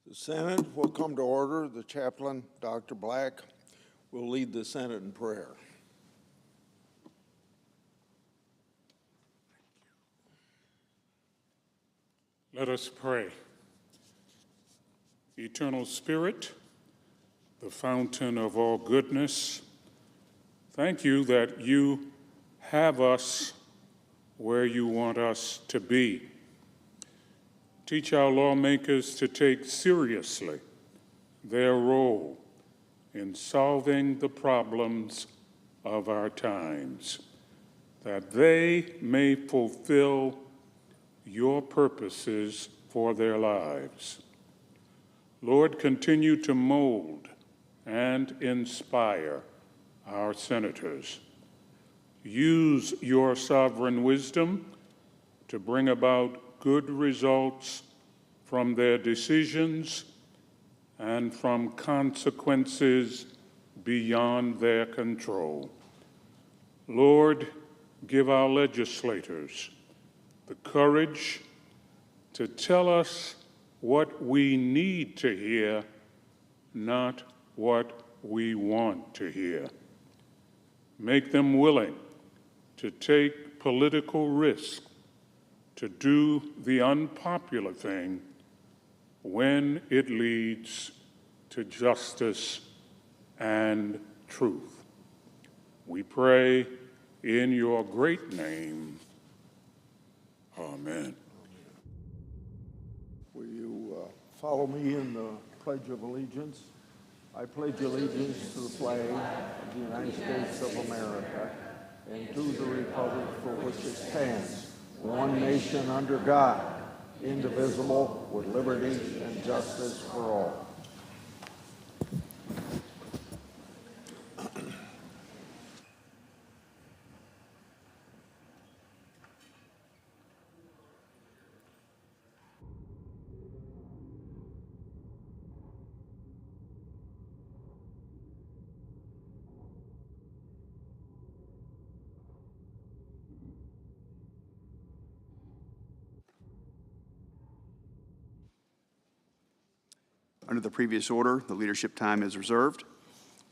The Senate will come to order. The chaplain, Dr. Black, will lead the Senate in prayer. Let us pray. Eternal Spirit, the fountain of all goodness, thank you that you have us where you want us to be. Teach our lawmakers to take seriously their role in solving the problems of our times, that they may fulfill your purposes for their lives. Lord, continue to mold and inspire our senators. Use your sovereign wisdom to bring about good results from their decisions and from consequences beyond their control. Lord, give our legislators the courage to tell us what we need to hear, not what we want to hear. Make them willing to take political risk, to do the unpopular thing when it leads to justice and truth. We pray in your great name. Amen. Will you follow me in the Pledge of Allegiance? I pledge allegiance to the flag of the United States of America and to the republic for which it stands, one nation under God, indivisible, with liberty and justice for all. Under the previous order, the leadership time is reserved.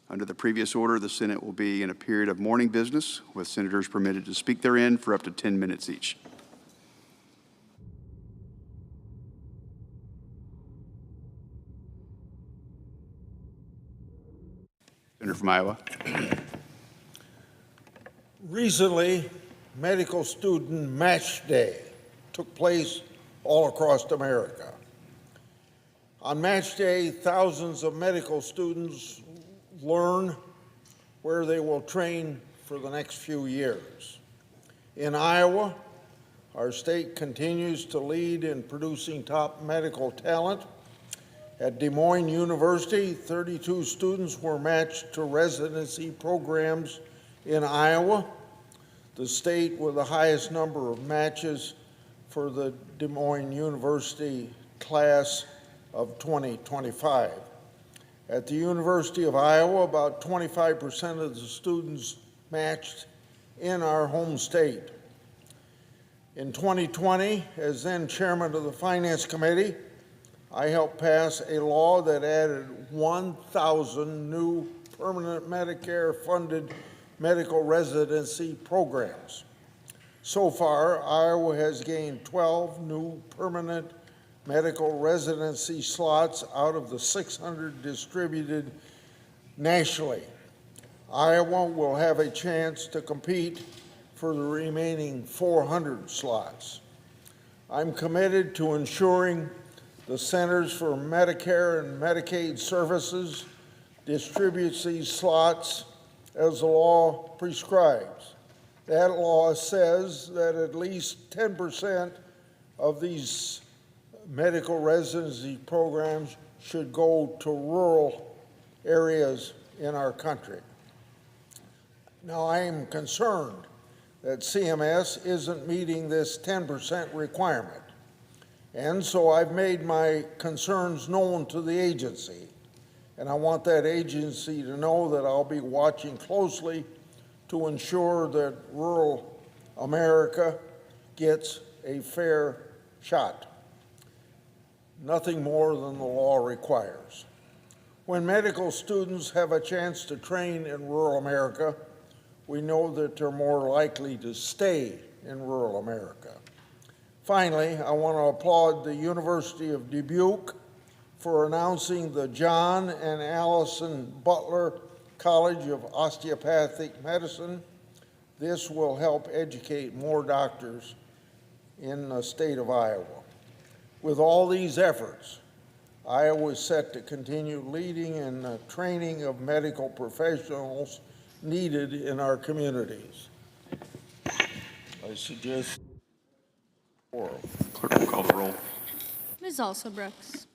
Under the previous order, the Senate will be in a period of morning business, with senators permitted to speak therein for up to 10 minutes each. Senator from Iowa. Recently, Medical Student Match Day took place all across America. On Match Day, thousands of medical students learn where they will train for the next few years. In Iowa, our state continues to lead in producing top medical talent. At Des Moines University, 32 students were matched to residency programs in Iowa, the state with the highest number of matches for the Des Moines University class of 2025. At the University of Iowa, about 25% of the students matched in our home state. In 2020, as then chairman of the Finance Committee, I helped pass a law that added 1,000 new permanent Medicare-funded medical residency programs. So far, Iowa has gained 12 new permanent medical residency slots out of the 600 distributed nationally. Iowa will have a chance to compete for the remaining 400 slots. I'm committed to ensuring the Centers for Medicare and Medicaid Services distributes these slots as the law prescribes. That law says that at least 10% of these medical residency programs should go to rural areas in our country. Now, I am concerned that CMS isn't meeting this 10% requirement, and so I've made my concerns known to the agency, and I want that agency to know that I'll be watching closely to ensure that rural America gets a fair shot. nothing more than the law requires. When medical students have a chance to train in rural America, we know that they're more likely to stay in rural America. Finally, I want to applaud the University of Dubuque for announcing the John and Allison Butler College of Osteopathic Medicine. This will help educate more doctors in the state of Iowa. With all these efforts, Iowa is set to continue leading in the training of medical professionals needed in our communities. I suggest oral. Clerk will call the roll. Ms. Also Brooks.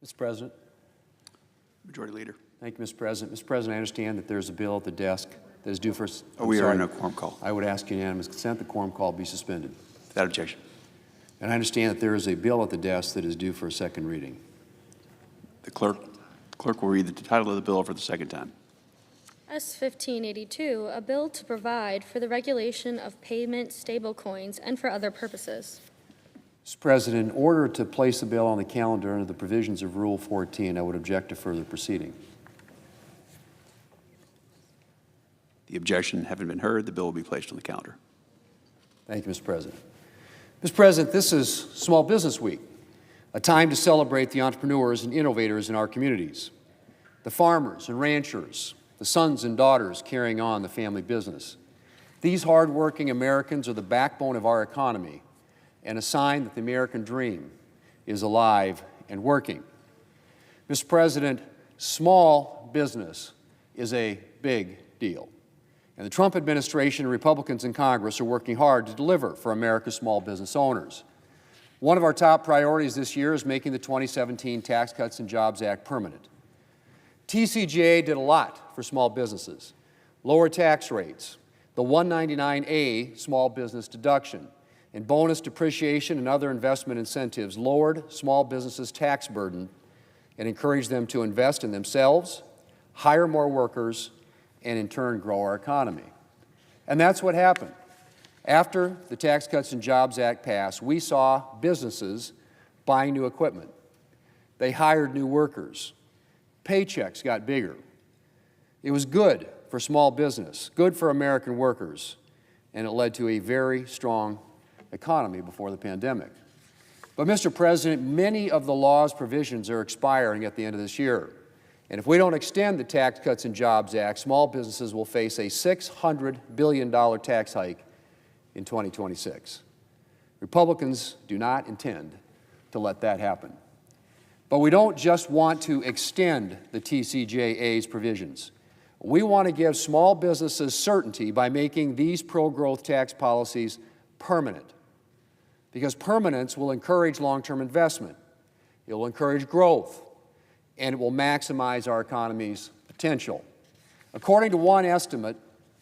Mr. President. Majority Leader. Thank you, Mr. President. Mr. President, I understand that there's a bill at the desk that is due for... We are in a quorum call. I would ask unanimous consent the quorum call be suspended. Without objection. And I understand that there is a bill at the desk that is due for a second reading. The clerk will read the title of the bill for the second time. S 1582, a bill to provide for the regulation of payment stablecoins and for other purposes. Mr. President, in order to place the bill on the calendar under the provisions of Rule 14, I would object to further proceeding. The objection having been heard, the bill will be placed on the calendar. Thank you, Mr. President. Mr. President, this is Small Business Week, a time to celebrate the entrepreneurs and innovators in our communities, the farmers and ranchers, the sons and daughters carrying on the family business. These hardworking Americans are the backbone of our economy and a sign that the American dream is alive and working. Mr. President, small business is a big deal. And the Trump administration and Republicans in Congress are working hard to deliver for America's small business owners. One of our top priorities this year is making the 2017 Tax Cuts and Jobs Act permanent. TCJA did a lot for small businesses. Lower tax rates, the 199A small business deduction, and bonus depreciation and other investment incentives lowered small businesses' tax burden and encouraged them to invest in themselves, hire more workers, and in turn grow our economy. And that's what happened. After the Tax Cuts and Jobs Act passed, we saw businesses buying new equipment. They hired new workers. Paychecks got bigger. It was good for small business, good for American workers, and it led to a very strong economy before the pandemic. But, Mr. President, many of the law's provisions are expiring at the end of this year. And if we don't extend the Tax Cuts and Jobs Act, small businesses will face a $600 billion tax hike in 2026. Republicans do not intend to let that happen. But we don't just want to extend the TCJA's provisions. We want to give small businesses certainty by making these pro-growth tax policies permanent. Because permanence will encourage long-term investment, it will encourage growth, and it will maximize our economy's potential. According to one estimate,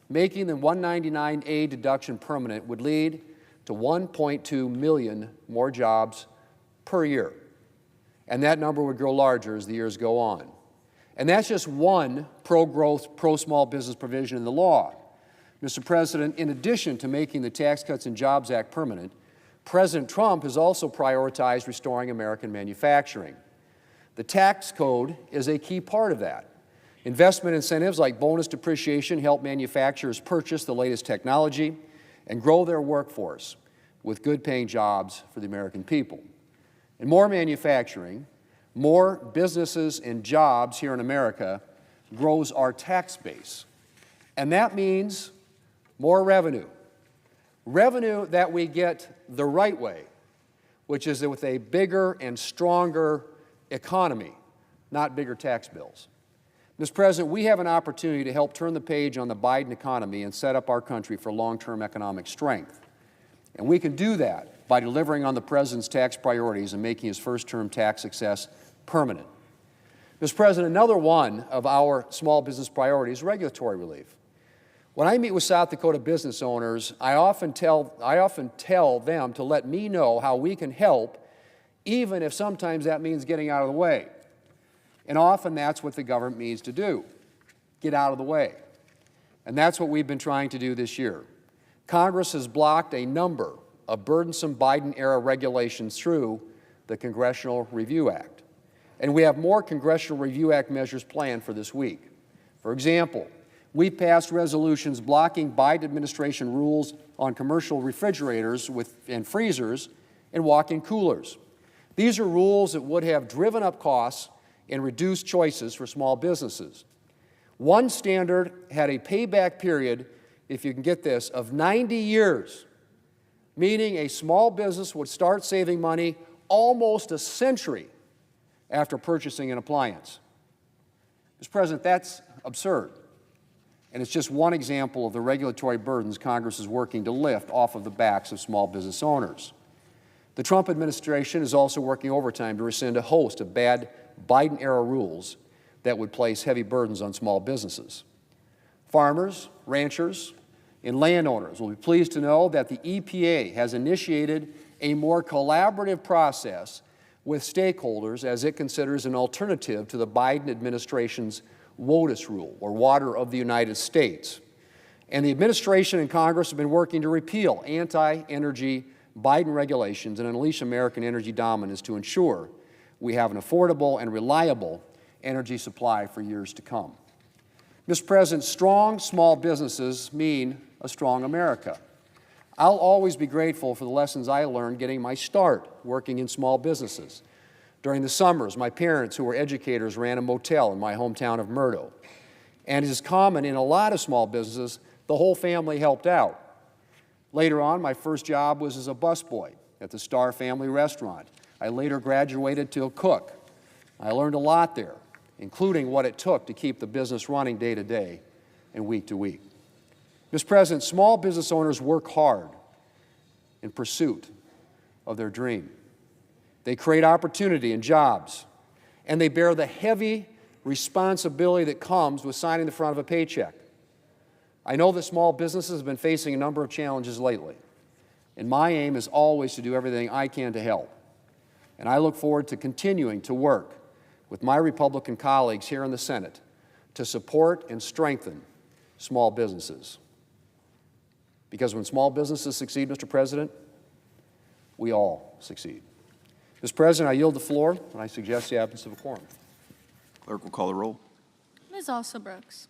making the 199A deduction permanent would lead to 1.2 million more jobs per year. And that number would grow larger as the years go on. And that's just one pro-growth, pro-small business provision in the law. Mr. President, in addition to making the Tax Cuts and Jobs Act permanent, President Trump has also prioritized restoring American manufacturing. The tax code is a key part of that. Investment incentives like bonus depreciation help manufacturers purchase the latest technology and grow their workforce with good-paying jobs for the American people. And more manufacturing, more businesses and jobs here in America grows our tax base. And that means more revenue. Revenue that we get the right way, which is with a bigger and stronger economy, not bigger tax bills. Mr. President, we have an opportunity to help turn the page on the Biden economy and set up our country for long-term economic strength. And we can do that by delivering on the President's tax priorities and making his first-term tax success permanent. Mr. President, another one of our small business priorities is regulatory relief. When I meet with South Dakota business owners, I often tell them to let me know how we can help, even if sometimes that means getting out of the way. And often that's what the government needs to do, get out of the way. And that's what we've been trying to do this year. Congress has blocked a number of burdensome Biden-era regulations through the Congressional Review Act. And we have more Congressional Review Act measures planned for this week. For example, we passed resolutions blocking Biden administration rules on commercial refrigerators and freezers and walk-in coolers. These are rules that would have driven up costs and reduced choices for small businesses. One standard had a payback period, if you can get this, of 90 years, meaning a small business would start saving money almost a century after purchasing an appliance. Mr. President, that's absurd. And it's just one example of the regulatory burdens Congress is working to lift off of the backs of small business owners. The Trump administration is also working overtime to rescind a host of bad Biden-era rules that would place heavy burdens on small businesses. Farmers, ranchers, and landowners will be pleased to know that the EPA has initiated a more collaborative process with stakeholders as it considers an alternative to the Biden administration's WOTUS rule, or Water of the United States. And the administration and Congress have been working to repeal anti-energy Biden regulations and unleash American energy dominance to ensure we have an affordable and reliable energy supply for years to come. Mr. President, strong small businesses mean a strong America. I'll always be grateful for the lessons I learned getting my start working in small businesses. During the summers, my parents, who were educators, ran a motel in my hometown of Murdo. And as is common in a lot of small businesses, the whole family helped out. Later on, my first job was as a busboy at the Star Family Restaurant. I later graduated to a cook. I learned a lot there, including what it took to keep the business running day to day and week to week. Mr. President, small business owners work hard in pursuit of their dream. They create opportunity and jobs, and they bear the heavy responsibility that comes with signing the front of a paycheck. I know that small businesses have been facing a number of challenges lately, and my aim is always to do everything I can to help. And I look forward to continuing to work with my Republican colleagues here in the Senate to support and strengthen small businesses. Because when small businesses succeed, Mr. President, we all succeed. Mr. President, I yield the floor, and I suggest the absence of a quorum. Clerk will call the roll. Ms. Alsobrooks.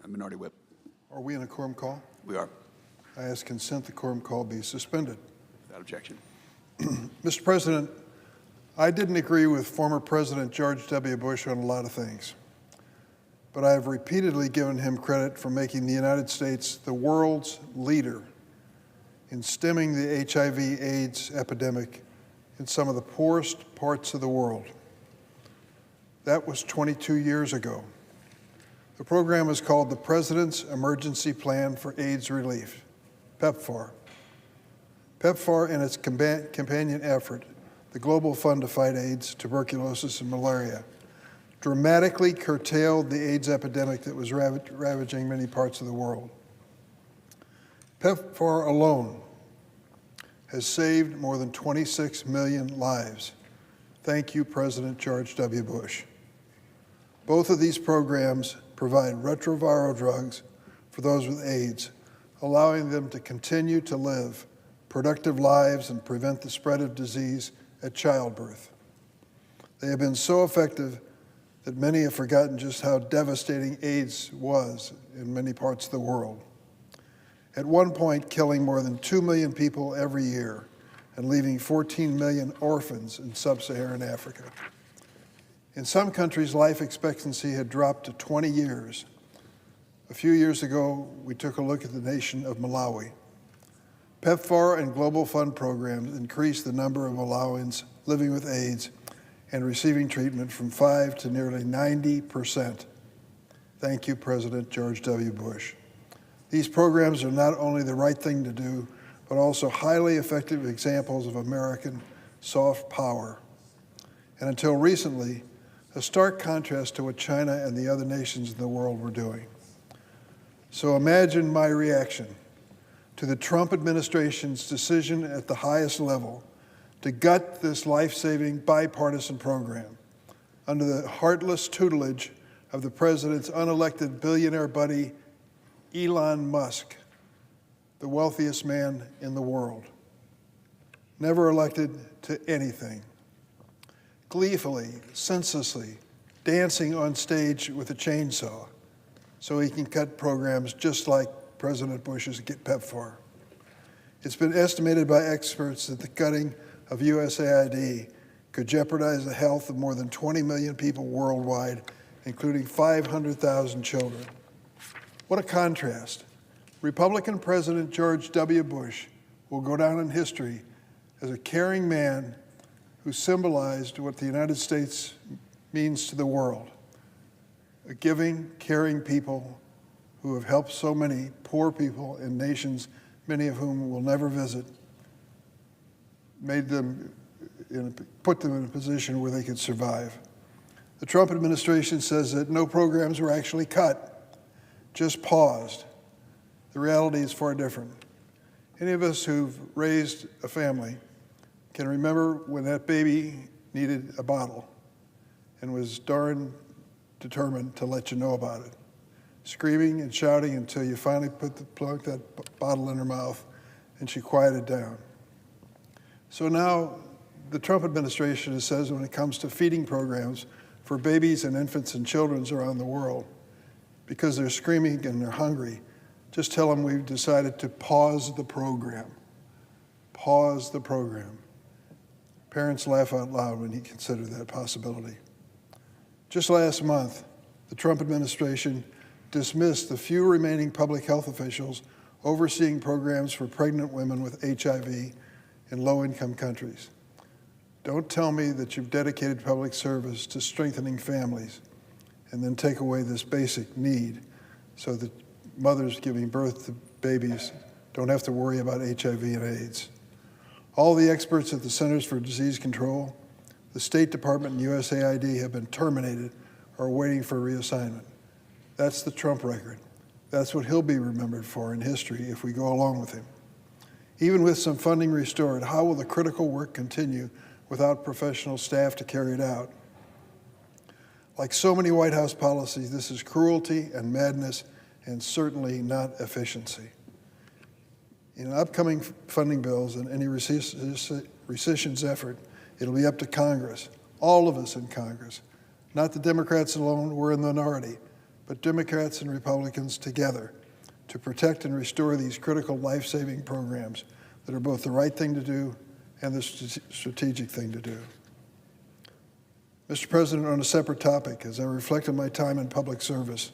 Minority Whip. Are we in a quorum call? We are, I ask consent the quorum call be suspended. without objection. Mr. President, I didn't agree with former President George W. Bush on a lot of things, but I have repeatedly given him credit for making the United States the world's leader in stemming the HIV/AIDS epidemic in some of the poorest parts of the world. That was 22 years ago. The program is called the President's Emergency Plan for AIDS Relief, PEPFAR. PEPFAR and its companion effort, the Global Fund to Fight AIDS, Tuberculosis, and Malaria, dramatically curtailed the AIDS epidemic that was ravaging many parts of the world. PEPFAR alone has saved more than 26 million lives. Thank you, President George W. Bush. Both of these programs provide retroviral drugs for those with AIDS, allowing them to continue to live productive lives and prevent the spread of disease at childbirth. They have been so effective that many have forgotten just how devastating AIDS was in many parts of the world. At one point, killing more than 2 million people every year and leaving 14 million orphans in sub-Saharan Africa. In some countries, life expectancy had dropped to 20 years. A few years ago, we took a look at the nation of Malawi. PEPFAR and Global Fund programs increased the number of Malawians living with AIDS and receiving treatment from 5 to nearly 90%. Thank you, President George W. Bush. These programs are not only the right thing to do, but also highly effective examples of American soft power. And until recently, a stark contrast to what China and the other nations in the world were doing. So imagine my reaction to the Trump administration's decision at the highest level to gut this life-saving bipartisan program under the heartless tutelage of the president's unelected billionaire buddy, Elon Musk, the wealthiest man in the world, never elected to anything. Gleefully, senselessly, dancing on stage with a chainsaw so he can cut programs just like President Bush's PEPFAR. It's been estimated by experts that the cutting of USAID could jeopardize the health of more than 20 million people worldwide, including 500,000 children. What a contrast. Republican President George W. Bush will go down in history as a caring man who symbolized what the United States means to the world. A giving, caring people who have helped so many poor people in nations, many of whom we'll never visit, put them in a position where they could survive. The Trump administration says that no programs were actually cut, just paused. The reality is far different. Any of us who've raised a family can remember when that baby needed a bottle and was darn determined to let you know about it, screaming and shouting until you finally plunked that bottle in her mouth and she quieted down. So now the Trump administration says when it comes to feeding programs for babies and infants and children around the world, because they're screaming and they're hungry, just tell them we've decided to pause the program. Pause the program. Parents laugh out loud when you consider that possibility. Just last month, the Trump administration dismissed the few remaining public health officials overseeing programs for pregnant women with HIV in low-income countries. Don't tell me that you've dedicated public service to strengthening families and then take away this basic need so that mothers giving birth to babies don't have to worry about HIV and AIDS. All the experts at the Centers for Disease Control, the State Department, and USAID have been terminated or are waiting for reassignment. That's the Trump record. That's what he'll be remembered for in history if we go along with him. Even with some funding restored, how will the critical work continue without professional staff to carry it out? Like so many White House policies, this is cruelty and madness and certainly not efficiency. In upcoming funding bills and any rescissions effort, it'll be up to Congress, all of us in Congress, not the Democrats alone, we're in the minority, but Democrats and Republicans together to protect and restore these critical life-saving programs that are both the right thing to do and the strategic thing to do. Mr. President, on a separate topic, as I reflect on my time in public service,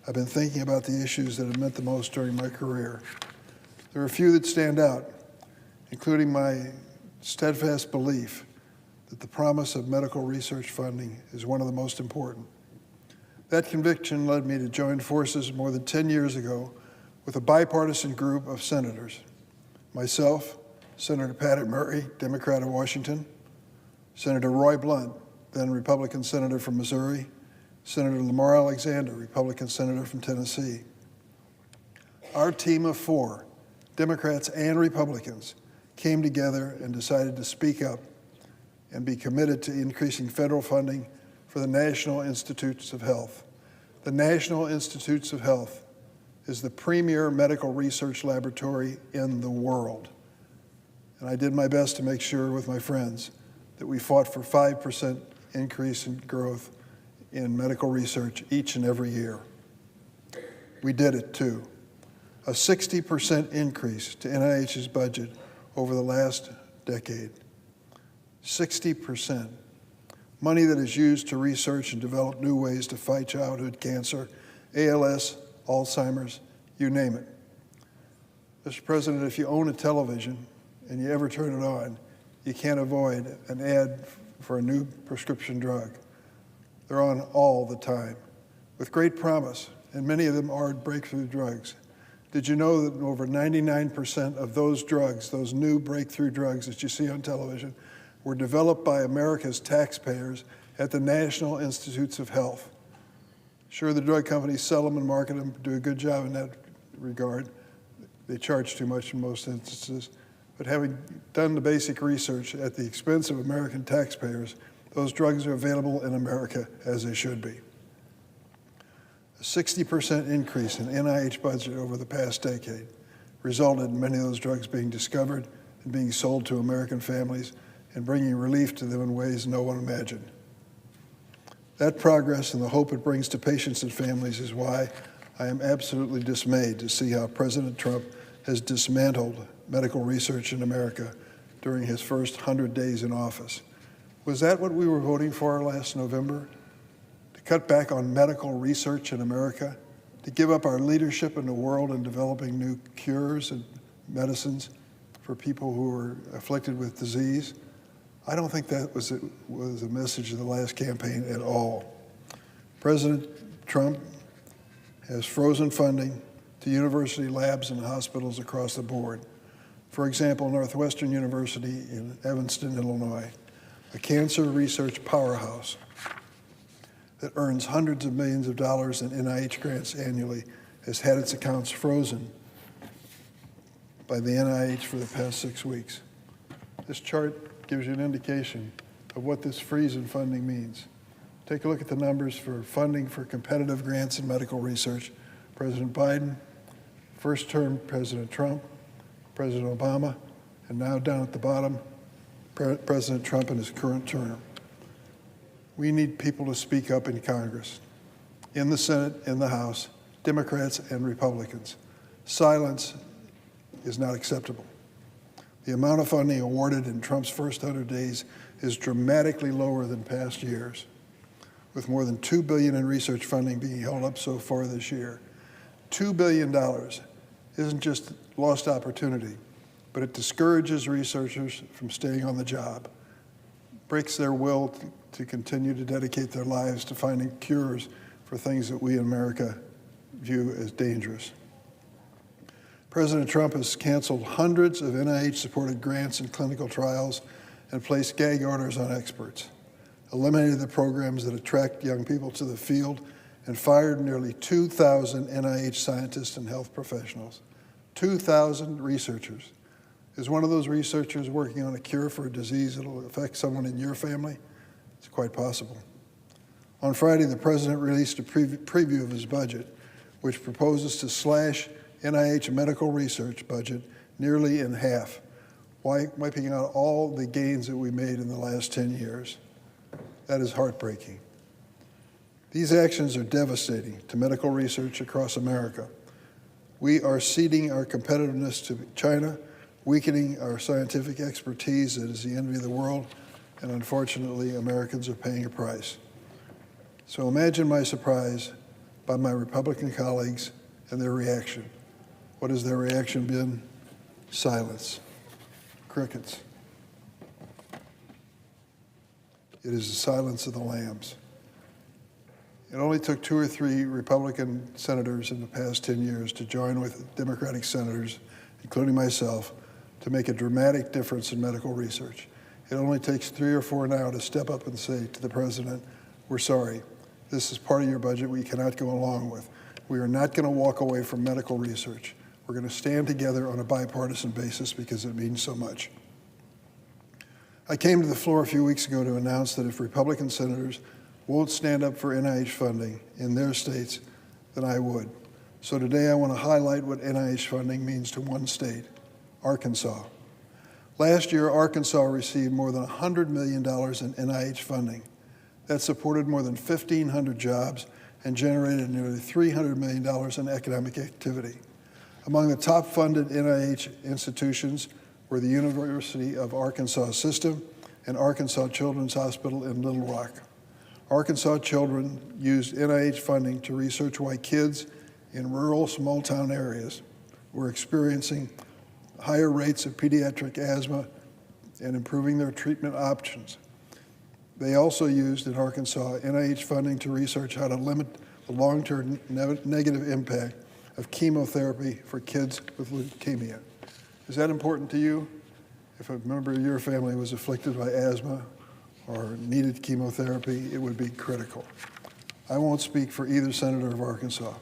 I've been thinking about the issues that have meant the most during my career. There are a few that stand out, including my steadfast belief that the promise of medical research funding is one of the most important. That conviction led me to join forces more than 10 years ago with a bipartisan group of senators. Myself, Senator Patty Murray, Democrat of Washington, Senator Roy Blunt, then Republican senator from Missouri, Senator Lamar Alexander, Republican senator from Tennessee. Our team of 4, Democrats and Republicans, came together and decided to speak up and be committed to increasing federal funding for the National Institutes of Health. The National Institutes of Health is the premier medical research laboratory in the world. And I did my best to make sure with my friends that we fought for 5% increase in growth in medical research each and every year. We did it too. A 60% increase to NIH's budget over the last decade. 60%. Money that is used to research and develop new ways to fight childhood cancer, ALS, Alzheimer's, you name it. Mr. President, if you own a television and you ever turn it on, you can't avoid an ad for a new prescription drug. They're on all the time, with great promise, and many of them are breakthrough drugs. Did you know that over 99% of those drugs, those new breakthrough drugs that you see on television, were developed by America's taxpayers at the National Institutes of Health? Sure, the drug companies sell them and market them, do a good job in that regard. They charge too much in most instances. But having done the basic research at the expense of American taxpayers, those drugs are available in America as they should be. A 60% increase in NIH budget over the past decade resulted in many of those drugs being discovered and being sold to American families and bringing relief to them in ways no one imagined. That progress and the hope it brings to patients and families is why I am absolutely dismayed to see how President Trump has dismantled medical research in America during his first 100 days in office. Was that what we were voting for last November? To cut back on medical research in America? To give up our leadership in the world in developing new cures and medicines for people who are afflicted with disease? I don't think that was a message of the last campaign at all. President Trump has frozen funding to university labs and hospitals across the board. For example, Northwestern University in Evanston, Illinois, a cancer research powerhouse that earns hundreds of millions of dollars in NIH grants annually, has had its accounts frozen by the NIH for the past 6 weeks. This chart gives you an indication of what this freeze in funding means. Take a look at the numbers for funding for competitive grants in medical research. President Biden, first term President Trump, President Obama, and now down at the bottom, President Trump in his current term. We need people to speak up in Congress, in the Senate, in the House, Democrats and Republicans. Silence is not acceptable. The amount of funding awarded in Trump's first 100 days is dramatically lower than past years, with more than $2 billion in research funding being held up so far this year. $2 billion isn't just lost opportunity, but it discourages researchers from staying on the job, breaks their will to continue to dedicate their lives to finding cures for things that we in America view as dangerous. President Trump has canceled hundreds of NIH-supported grants and clinical trials and placed gag orders on experts, eliminated the programs that attract young people to the field, and fired nearly 2,000 NIH scientists and health professionals. 2,000 researchers. Is one of those researchers working on a cure for a disease that will affect someone in your family? It's quite possible. On Friday, the president released a preview of his budget, which proposes to slash NIH medical research budget nearly in half, wiping out all the gains that we made in the last 10 years. That is heartbreaking. These actions are devastating to medical research across America. We are ceding our competitiveness to China, weakening our scientific expertise that is the envy of the world, and unfortunately, Americans are paying a price. So imagine my surprise by my Republican colleagues and their reaction. What has their reaction been? Silence. Crickets. It is the silence of the lambs. It only took 2 or 3 Republican senators in the past 10 years to join with Democratic senators, including myself, to make a dramatic difference in medical research. It only takes 3 or 4 now to step up and say to the president, we're sorry, this is part of your budget we cannot go along with. We are not going to walk away from medical research. We're going to stand together on a bipartisan basis because it means so much. I came to the floor a few weeks ago to announce that if Republican senators won't stand up for NIH funding in their states, then I would. So today I want to highlight what NIH funding means to one state, Arkansas. Last year, Arkansas received more than $100 million in NIH funding. That supported more than 1,500 jobs and generated nearly $300 million in economic activity. Among the top funded NIH institutions were the University of Arkansas System and Arkansas Children's Hospital in Little Rock. Arkansas children used NIH funding to research why kids in rural small-town areas were experiencing higher rates of pediatric asthma and improving their treatment options. They also used in Arkansas NIH funding to research how to limit the long-term negative impact of chemotherapy for kids with leukemia. Is that important to you? If a member of your family was afflicted by asthma or needed chemotherapy, it would be critical. I won't speak for either senator of Arkansas,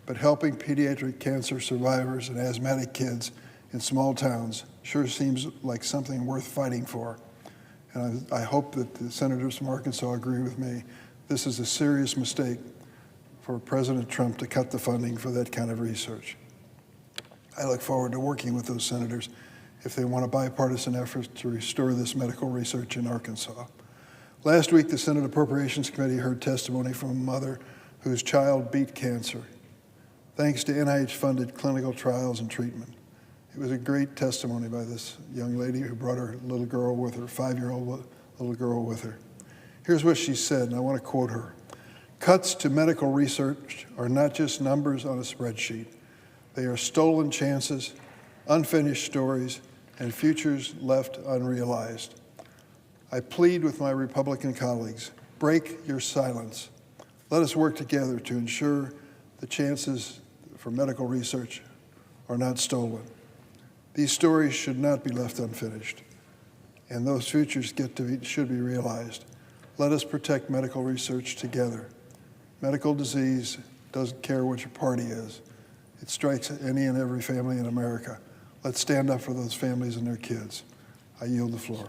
but helping pediatric cancer survivors and asthmatic kids in small towns sure seems like something worth fighting for. And I hope that the senators from Arkansas agree with me. This is a serious mistake for President Trump to cut the funding for that kind of research. I look forward to working with those senators if they want a bipartisan effort to restore this medical research in Arkansas. Last week, the Senate Appropriations Committee heard testimony from a mother whose child beat cancer, thanks to NIH-funded clinical trials and treatment. It was a great testimony by this young lady who brought her little girl with her, 5-year-old little girl with her. Here's what she said, and I want to quote her. Cuts to medical research are not just numbers on a spreadsheet. They are stolen chances, unfinished stories, and futures left unrealized. I plead with my Republican colleagues, break your silence. Let us work together to ensure the chances for medical research are not stolen. These stories should not be left unfinished, and those futures should be realized. Let us protect medical research together. Medical disease doesn't care what your party is. It strikes any and every family in America. Let's stand up for those families and their kids. I yield the floor.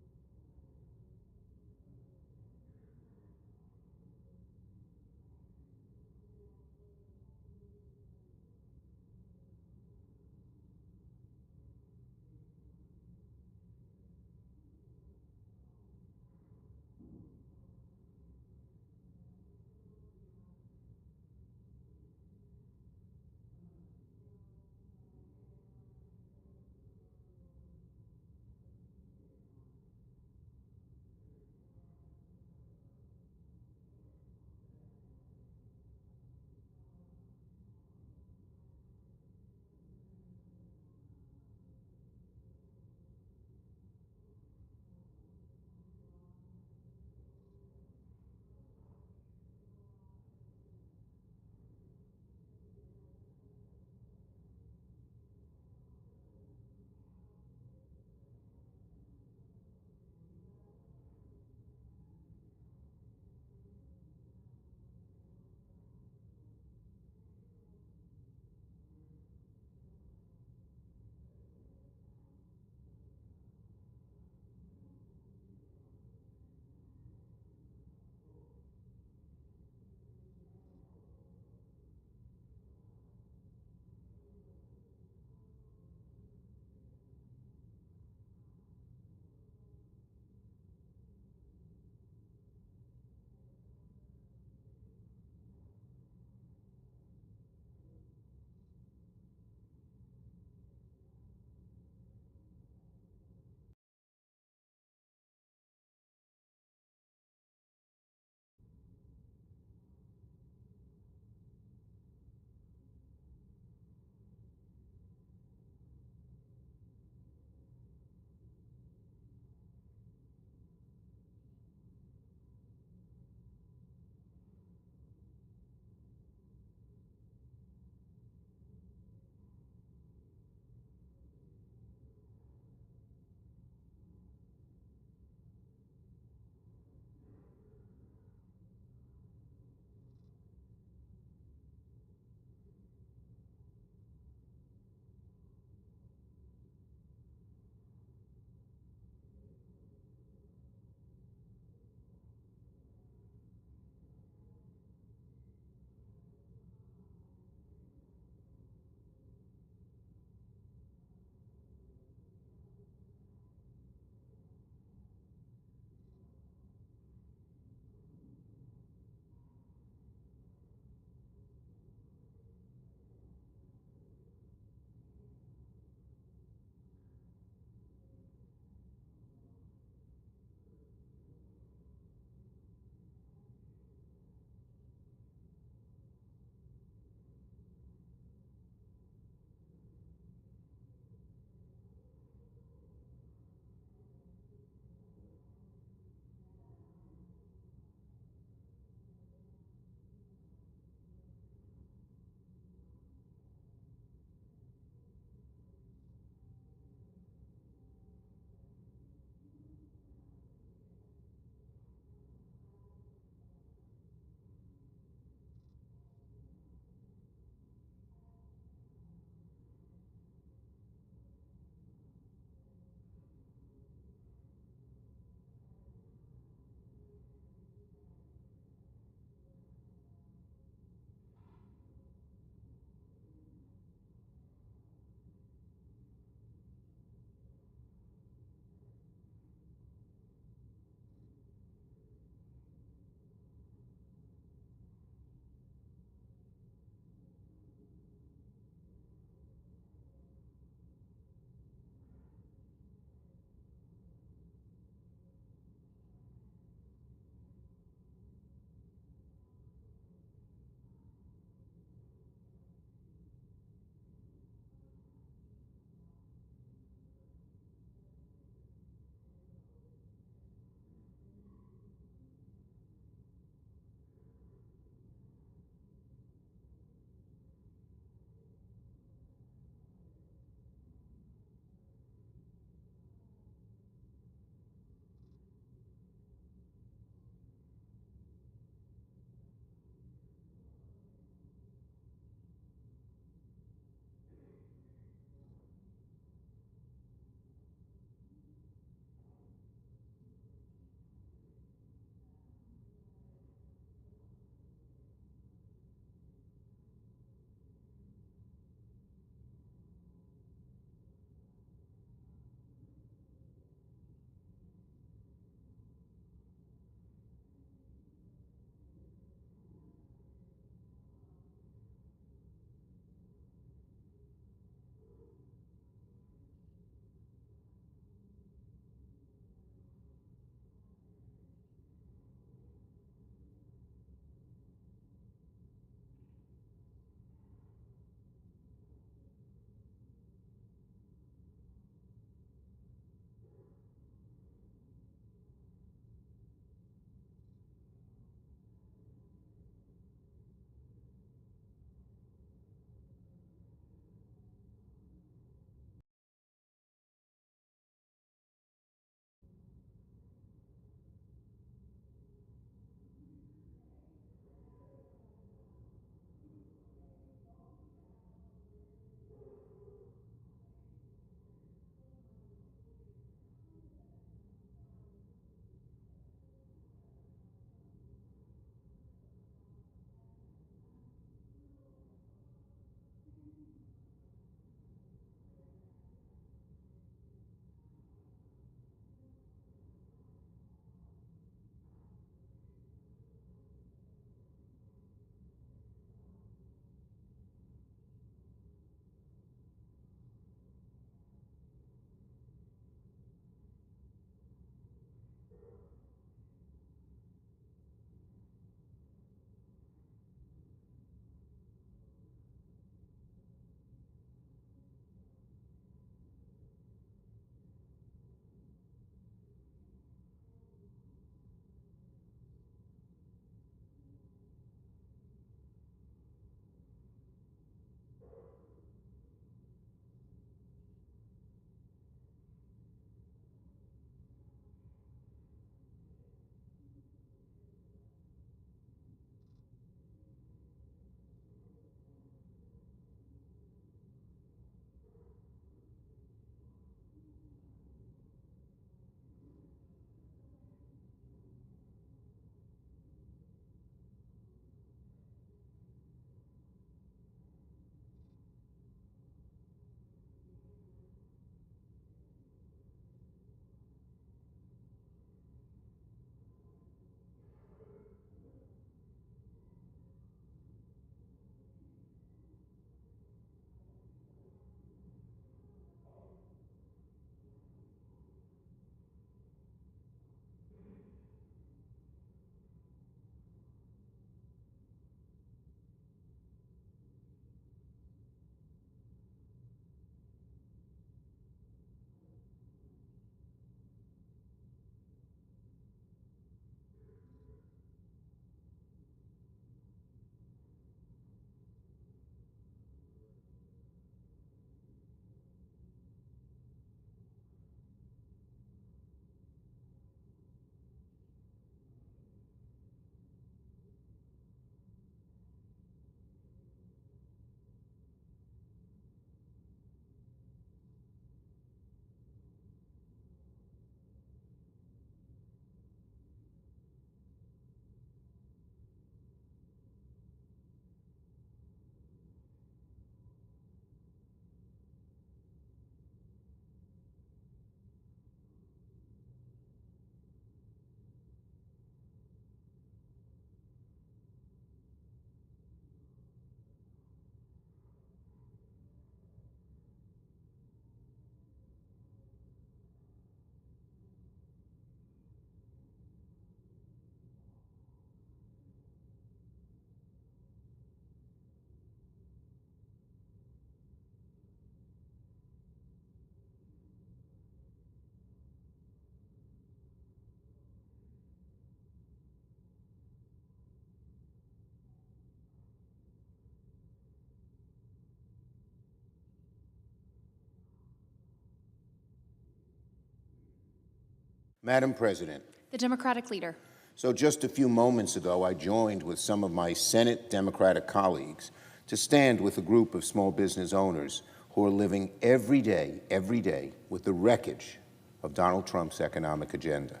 Madam President, The Democratic Leader. so just a few moments ago, I joined with some of my Senate Democratic colleagues to stand with a group of small business owners who are living every day with the wreckage of Donald Trump's economic agenda.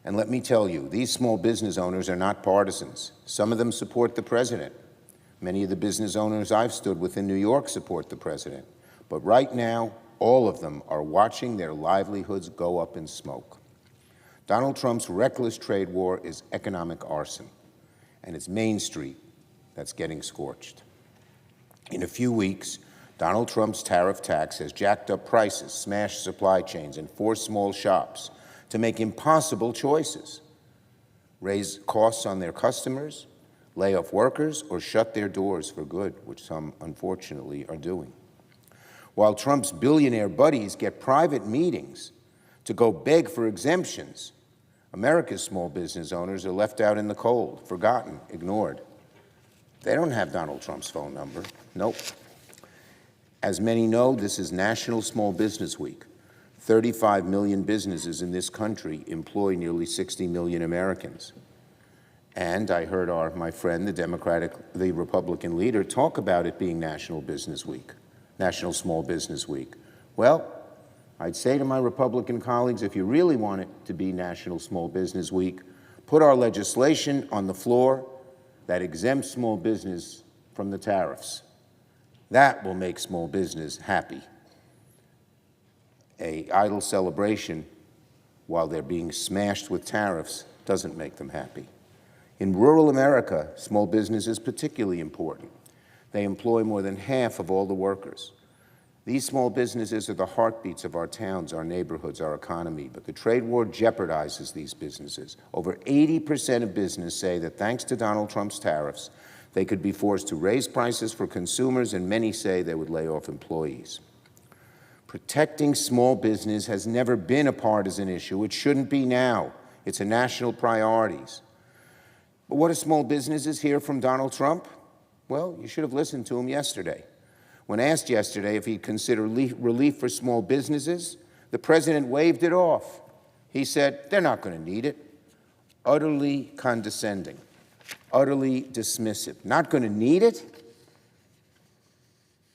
And let me tell you, these small business owners are not partisans. Some of them support the president. Many of the business owners I've stood with in New York support the president. But right now, all of them are watching their livelihoods go up in smoke. Donald Trump's reckless trade war is economic arson, and it's Main Street that's getting scorched. In a few weeks, Donald Trump's tariff tax has jacked up prices, smashed supply chains, and forced small shops to make impossible choices: raise costs on their customers, lay off workers, or shut their doors for good, which some, unfortunately, are doing. While Trump's billionaire buddies get private meetings to go beg for exemptions, America's small business owners are left out in the cold, forgotten, ignored. They don't have Donald Trump's phone number. Nope. As many know, this is National Small Business Week. 35 million businesses in this country employ nearly 60 million Americans. And I heard my friend, the Republican leader, talk about it being National Business Week, National Small Business Week. Well, I'd say to my Republican colleagues, if you really want it to be National Small Business Week, put our legislation on the floor that exempts small business from the tariffs. That will make small business happy. An idle celebration while they're being smashed with tariffs doesn't make them happy. In rural America, small business is particularly important. They employ more than half of all the workers. These small businesses are the heartbeats of our towns, our neighborhoods, our economy, but the trade war jeopardizes these businesses. Over 80% of business say that thanks to Donald Trump's tariffs, they could be forced to raise prices for consumers, and many say they would lay off employees. Protecting small business has never been a partisan issue. It shouldn't be now. It's a national priority. But what do small businesses hear from Donald Trump? Well, you should have listened to him yesterday. When asked yesterday if he'd consider relief for small businesses, the president waved it off. He said, they're not going to need it. Utterly condescending, utterly dismissive. Not going to need it?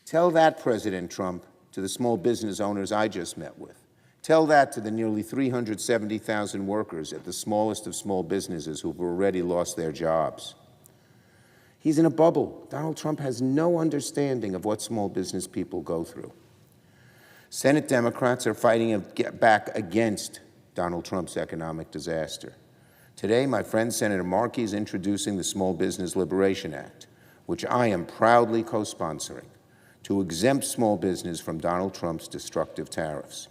Tell that, President Trump, to the small business owners I just met with. Tell that to the nearly 370,000 workers at the smallest of small businesses who've already lost their jobs. He's in a bubble. Donald Trump has no understanding of what small business people go through. Senate Democrats are fighting back against Donald Trump's economic disaster. Today, my friend Senator Markey is introducing the Small Business Liberation Act, which I am proudly co-sponsoring, to exempt small business from Donald Trump's destructive tariffs.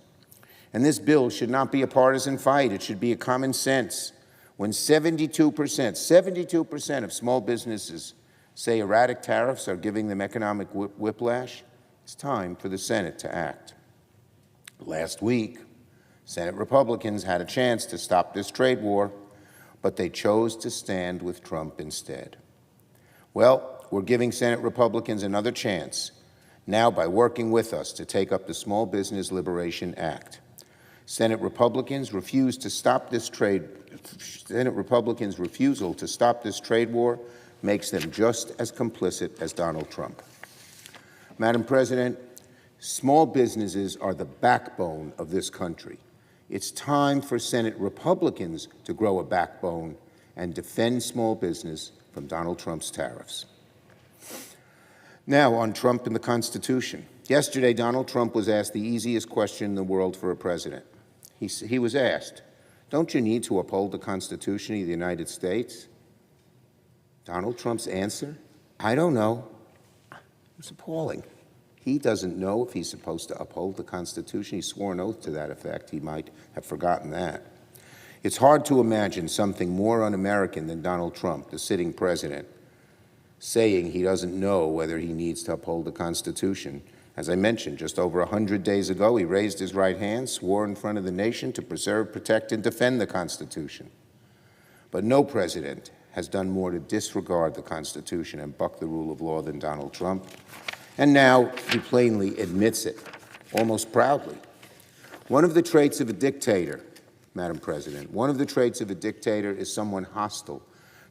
And this bill should not be a partisan fight. It should be a common sense. When 72% of small businesses say erratic tariffs are giving them economic whiplash, it's time for the Senate to act. Last week, Senate Republicans had a chance to stop this trade war, but they chose to stand with Trump instead. Well, we're giving Senate Republicans another chance now by working with us to take up the Small Business Liberation Act. Senate Republicans' refusal to stop this trade war makes them just as complicit as Donald Trump. Madam President, small businesses are the backbone of this country. It's time for Senate Republicans to grow a backbone and defend small business from Donald Trump's tariffs. Now, on Trump and the Constitution. Yesterday, Donald Trump was asked the easiest question in the world for a president. He was asked, don't you need to uphold the Constitution of the United States? Donald Trump's answer, I don't know. It was appalling. He doesn't know if he's supposed to uphold the Constitution. He swore an oath to that effect. He might have forgotten that. It's hard to imagine something more un-American than Donald Trump, the sitting president, saying he doesn't know whether he needs to uphold the Constitution. As I mentioned, just over 100 days ago, he raised his right hand, swore in front of the nation to preserve, protect, and defend the Constitution. But no president has done more to disregard the Constitution and buck the rule of law than Donald Trump. And now he plainly admits it, almost proudly. One of the traits of a dictator Madam President. One of the traits of a dictator is someone hostile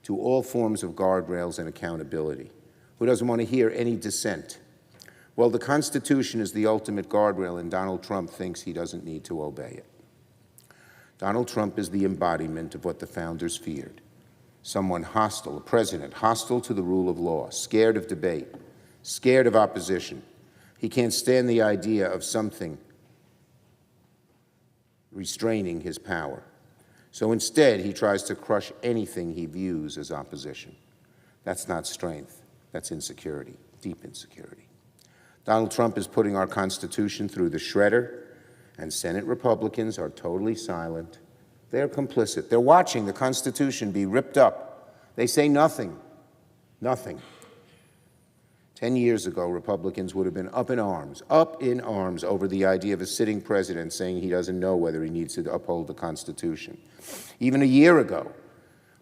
to all forms of guardrails and accountability, who doesn't want to hear any dissent. Well, the Constitution is the ultimate guardrail, and Donald Trump thinks he doesn't need to obey it. Donald Trump is the embodiment of what the founders feared. Someone hostile, a president hostile to the rule of law, scared of debate, scared of opposition. He can't stand the idea of something restraining his power. So instead, he tries to crush anything he views as opposition. That's not strength. That's insecurity, deep insecurity. Donald Trump is putting our Constitution through the shredder, and Senate Republicans are totally silent. They're complicit. They're watching the Constitution be ripped up. They say nothing. Nothing. 10 years ago, Republicans would have been up in arms over the idea of a sitting president saying he doesn't know whether he needs to uphold the Constitution. Even a year ago,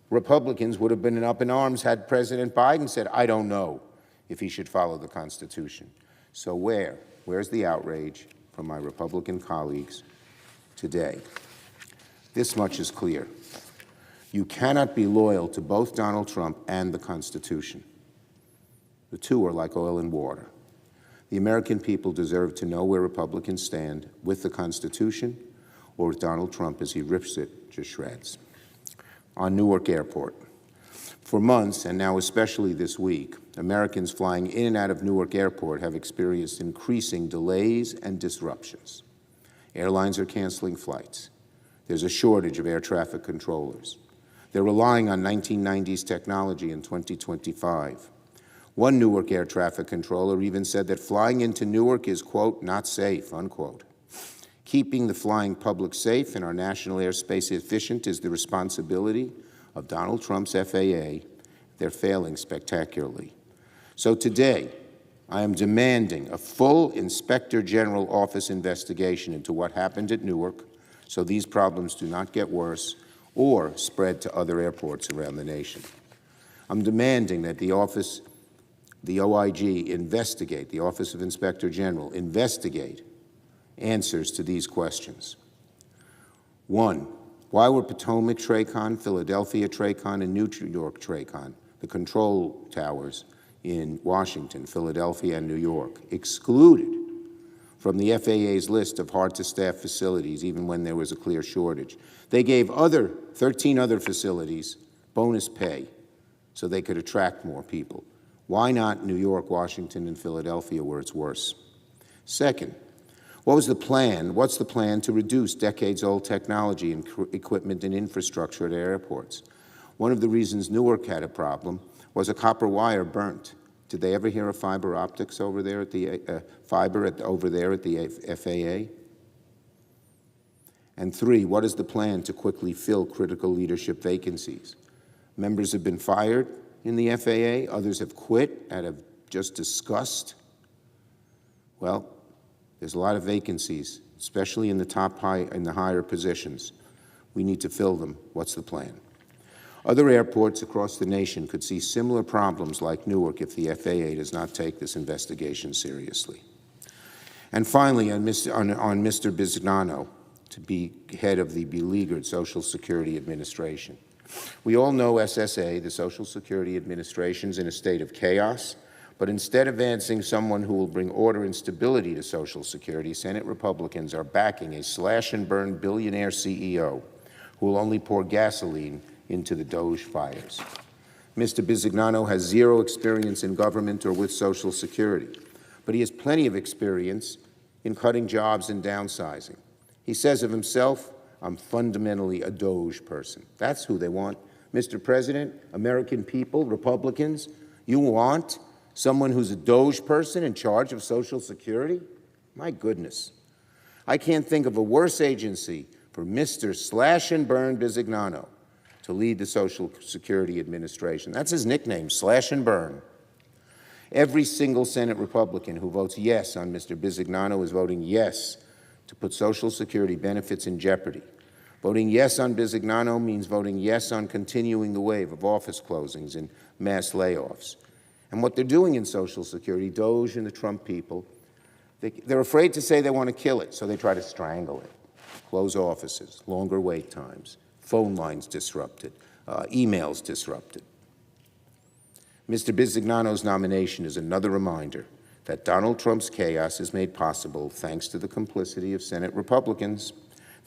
Republicans would have been up in arms had President Biden said, I don't know if he should follow the Constitution. So where's the outrage from my Republican colleagues today? This much is clear. You cannot be loyal to both Donald Trump and the Constitution. The two are like oil and water. The American people deserve to know where Republicans stand with the Constitution or with Donald Trump as he rips it to shreds. On Newark Airport. For months, and now especially this week, Americans flying in and out of Newark Airport have experienced increasing delays and disruptions. Airlines are canceling flights. There's a shortage of air traffic controllers. They're relying on 1990s technology in 2025. One Newark air traffic controller even said that flying into Newark is, quote, not safe, unquote. Keeping the flying public safe and our national airspace efficient is the responsibility of Donald Trump's FAA. They're failing spectacularly. So today, I am demanding a full Inspector General Office investigation into what happened at Newark so these problems do not get worse or spread to other airports around the nation. I'm demanding that the OIG investigate, the Office of Inspector General, investigate answers to these questions. 1, why were Potomac TRACON, Philadelphia TRACON, and New York TRACON, the control towers in Washington, Philadelphia, and New York, excluded from the FAA's list of hard-to-staff facilities, even when there was a clear shortage? They gave 13 other facilities bonus pay so they could attract more people. Why not New York, Washington, and Philadelphia, where it's worse? Second, what's the plan to reduce decades-old technology and equipment and infrastructure at airports? One of the reasons Newark had a problem was a copper wire burnt. Did they ever hear of fiber optics over there at the FAA? And 3, what is the plan to quickly fill critical leadership vacancies? Members have been fired in the FAA, others have quit out of just disgust. Well, there's a lot of vacancies, especially in the higher positions. We need to fill them. What's the plan? Other airports across the nation could see similar problems like Newark if the FAA does not take this investigation seriously. And finally, on Mr. Bisignano to be head of the beleaguered Social Security Administration. We all know SSA, the Social Security Administration, is in a state of chaos, but instead of advancing someone who will bring order and stability to Social Security, Senate Republicans are backing a slash-and-burn billionaire CEO who will only pour gasoline into the Doge fires. Mr. Bisignano has zero experience in government or with Social Security, but he has plenty of experience in cutting jobs and downsizing. He says of himself, I'm fundamentally a Doge person. That's who they want. Mr. President, American people, Republicans, you want someone who's a Doge person in charge of Social Security? My goodness. I can't think of a worse agency for Mr. Slash-and-Burn Bisignano to lead the Social Security Administration. That's his nickname, Slash and Burn. Every single Senate Republican who votes yes on Mr. Bisignano is voting yes to put Social Security benefits in jeopardy. Voting yes on Bisignano means voting yes on continuing the wave of office closings and mass layoffs. And what they're doing in Social Security, Doge and the Trump people, they're afraid to say they want to kill it, so they try to strangle it. close offices, longer wait times, phone lines disrupted, emails disrupted. Mr. Bisignano's nomination is another reminder that Donald Trump's chaos is made possible thanks to the complicity of Senate Republicans.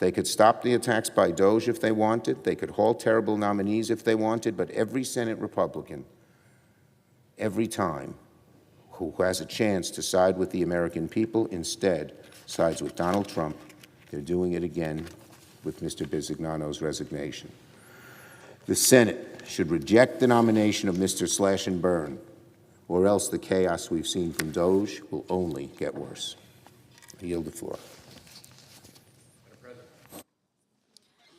They could stop the attacks by DOJ if they wanted. They could halt terrible nominees if they wanted, but every Senate Republican, every time, who has a chance to side with the American people instead sides with Donald Trump. They're doing it again with Mr. Bisignano's resignation. The Senate should reject the nomination of Mr. Slash and Burn, or else the chaos we've seen from DOJ will only get worse. I yield the floor.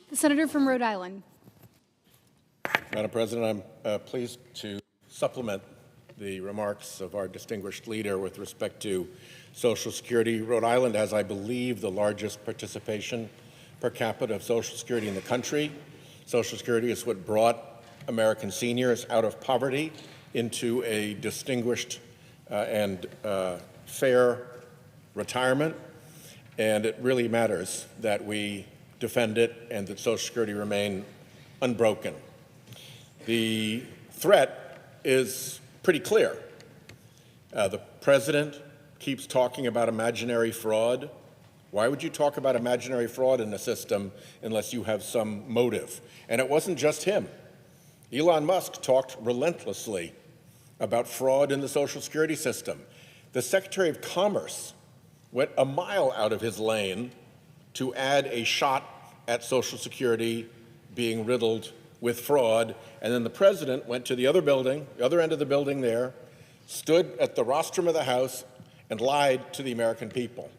The senator from Rhode Island. Madam President, I'm pleased to supplement the remarks of our distinguished leader with respect to Social Security. Rhode Island has, I believe, the largest participation per capita of Social Security in the country. Social Security is what brought American seniors out of poverty into a distinguished and fair retirement, and it really matters that we defend it and that Social Security remain unbroken. The threat is pretty clear. The president keeps talking about imaginary fraud. Why would you talk about imaginary fraud in the system unless you have some motive? And it wasn't just him. Elon Musk talked relentlessly about fraud in the Social Security system. The Secretary of Commerce went a mile out of his lane to add a shot at Social Security being riddled with fraud, and then the president went to the other building, the other end of the building there, stood at the rostrum of the House and lied to the American people,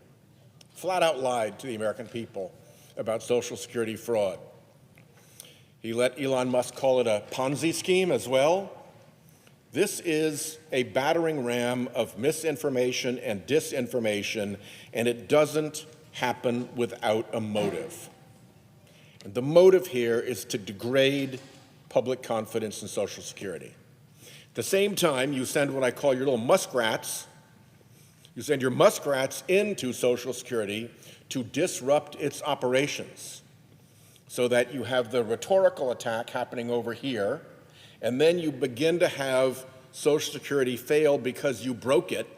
flat out lied to the American people about Social Security fraud. He let Elon Musk call it a Ponzi scheme as well. This is a battering ram of misinformation and disinformation, and it doesn't happen without a motive. And the motive here is to degrade public confidence in Social Security. At the same time, you send what I call your little muskrats. You send your muskrats into Social Security to disrupt its operations so that you have the rhetorical attack happening over here, and then you begin to have Social Security fail because you broke it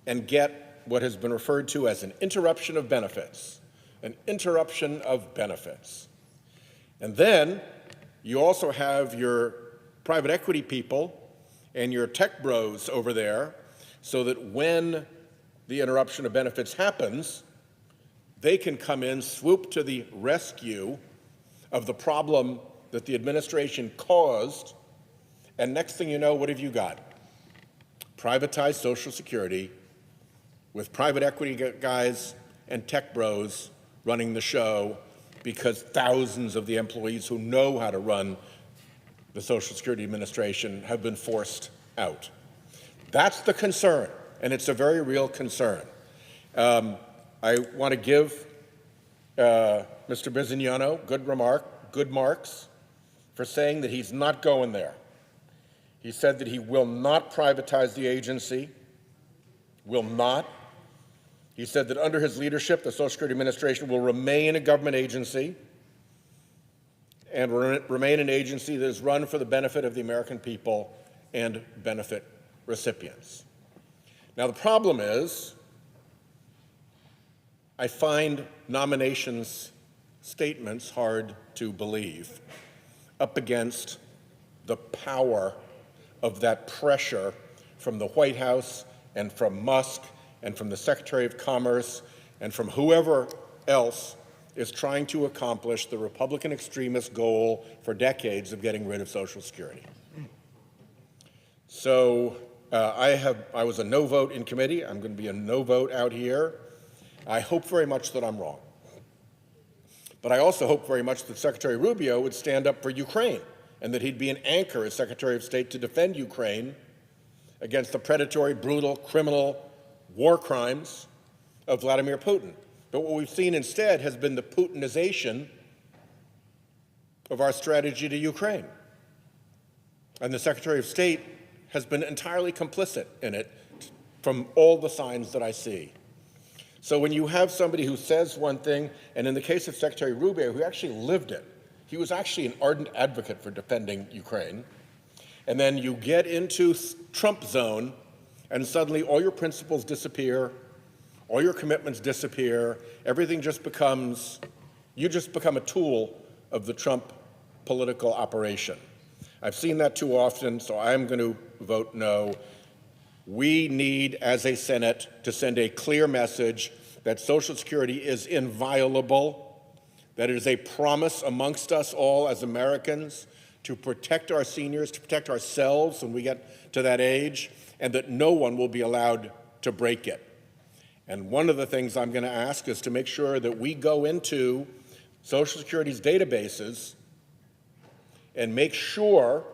and get what has been referred to as an interruption of benefits, an interruption of benefits. And then you also have your private equity people and your tech bros over there so that when the interruption of benefits happens, they can come in, swoop to the rescue of the problem that the administration caused, and next thing you know, what have you got? Privatized Social Security with private equity guys and tech bros running the show because thousands of the employees who know how to run the Social Security Administration have been forced out. That's the concern, and it's a very real concern. I want to give Mr. Bisignano good marks for saying that he's not going there. He said that he will not privatize the agency, will not. He said that under his leadership, the Social Security Administration will remain a government agency and remain an agency that is run for the benefit of the American people and benefit recipients. Now, the problem is, I find nominations statements hard to believe up against the power of that pressure from the White House and from Musk and from the Secretary of Commerce and from whoever else is trying to accomplish the Republican extremist goal for decades of getting rid of Social Security. So I was a no vote in committee. I'm going to be a no vote out here. I hope very much that I'm wrong. But I also hope very much that Secretary Rubio would stand up for Ukraine and that he'd be an anchor as Secretary of State to defend Ukraine against the predatory, brutal, criminal war crimes of Vladimir Putin. But what we've seen instead has been the Putinization of our strategy to Ukraine. And the Secretary of State has been entirely complicit in it from all the signs that I see. So when you have somebody who says one thing, and in the case of Secretary Rubio, who actually lived it, he was actually an ardent advocate for defending Ukraine, and then you get into Trump zone, and suddenly all your principles disappear, all your commitments disappear, everything just becomes, you just become a tool of the Trump political operation. I've seen that too often, so I'm going to vote no. We need, as a Senate, to send a clear message that Social Security is inviolable, that it is a promise amongst us all as Americans to protect our seniors, to protect ourselves when we get to that age, and that no one will be allowed to break it. And one of the things I'm going to ask is to make sure that we go into Social Security's databases and make sure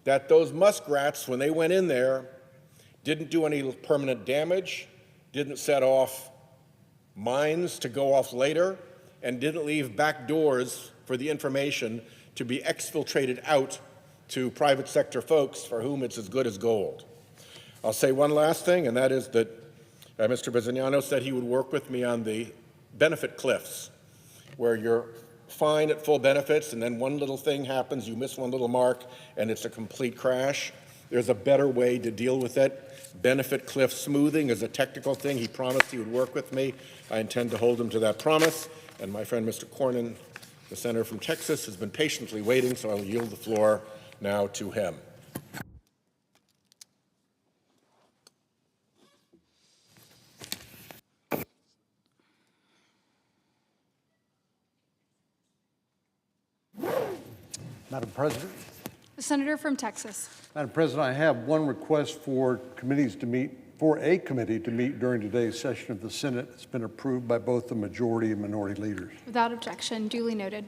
that those muskrats, when they went in there, didn't do any permanent damage, didn't set off mines to go off later, and didn't leave back doors for the information to be exfiltrated out to private sector folks for whom it's as good as gold. I'll say one last thing, and that is that Mr. Bisognano said he would work with me on the benefit cliffs, where you're fine at full benefits, and then one little thing happens, you miss one little mark, and it's a complete crash. There's a better way to deal with it. Benefit cliff smoothing is a technical thing. He promised he would work with me. I intend to hold him to that promise. And my friend, Mr. Cornyn, the senator from Texas, has been patiently waiting, so I will yield the floor now to him. Madam President. The senator from Texas. Madam President, I have one request for committees to meet, for a committee to meet during today's session of the Senate. It's been approved by both the majority and minority leaders. Without objection, duly noted.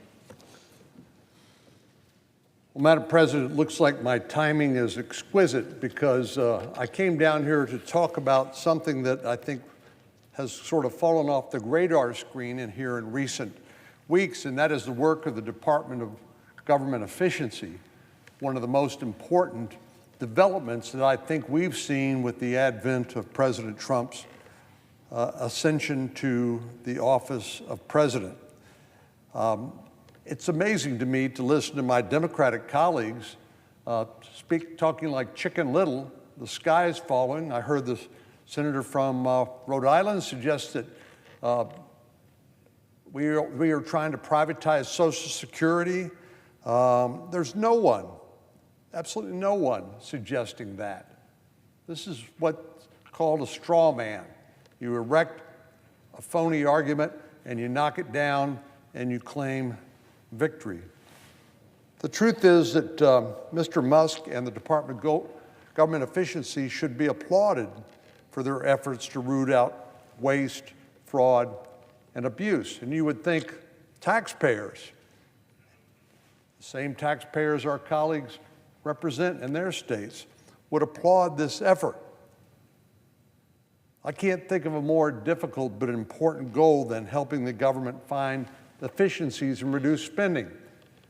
Well, Madam President, it looks like my timing is exquisite because I came down here to talk about something that I think has sort of fallen off the radar screen in here in recent weeks, and that is the work of the Department of Government Efficiency, one of the most important developments that I think we've seen with the advent of President Trump's ascension to the office of president. It's amazing to me to listen to my Democratic colleagues talking like Chicken Little. The sky is falling. I heard the senator from Rhode Island suggest that we are trying to privatize Social Security. There's no one, absolutely no one, suggesting that. This is what's called a straw man. You erect a phony argument and you knock it down and you claim victory. The truth is that Mr. Musk and the Department of Government Efficiency should be applauded for their efforts to root out waste, fraud, and abuse. And you would think taxpayers, the same taxpayers our colleagues represent in their states, would applaud this effort. I can't think of a more difficult but important goal than helping the government find efficiencies and reduce spending.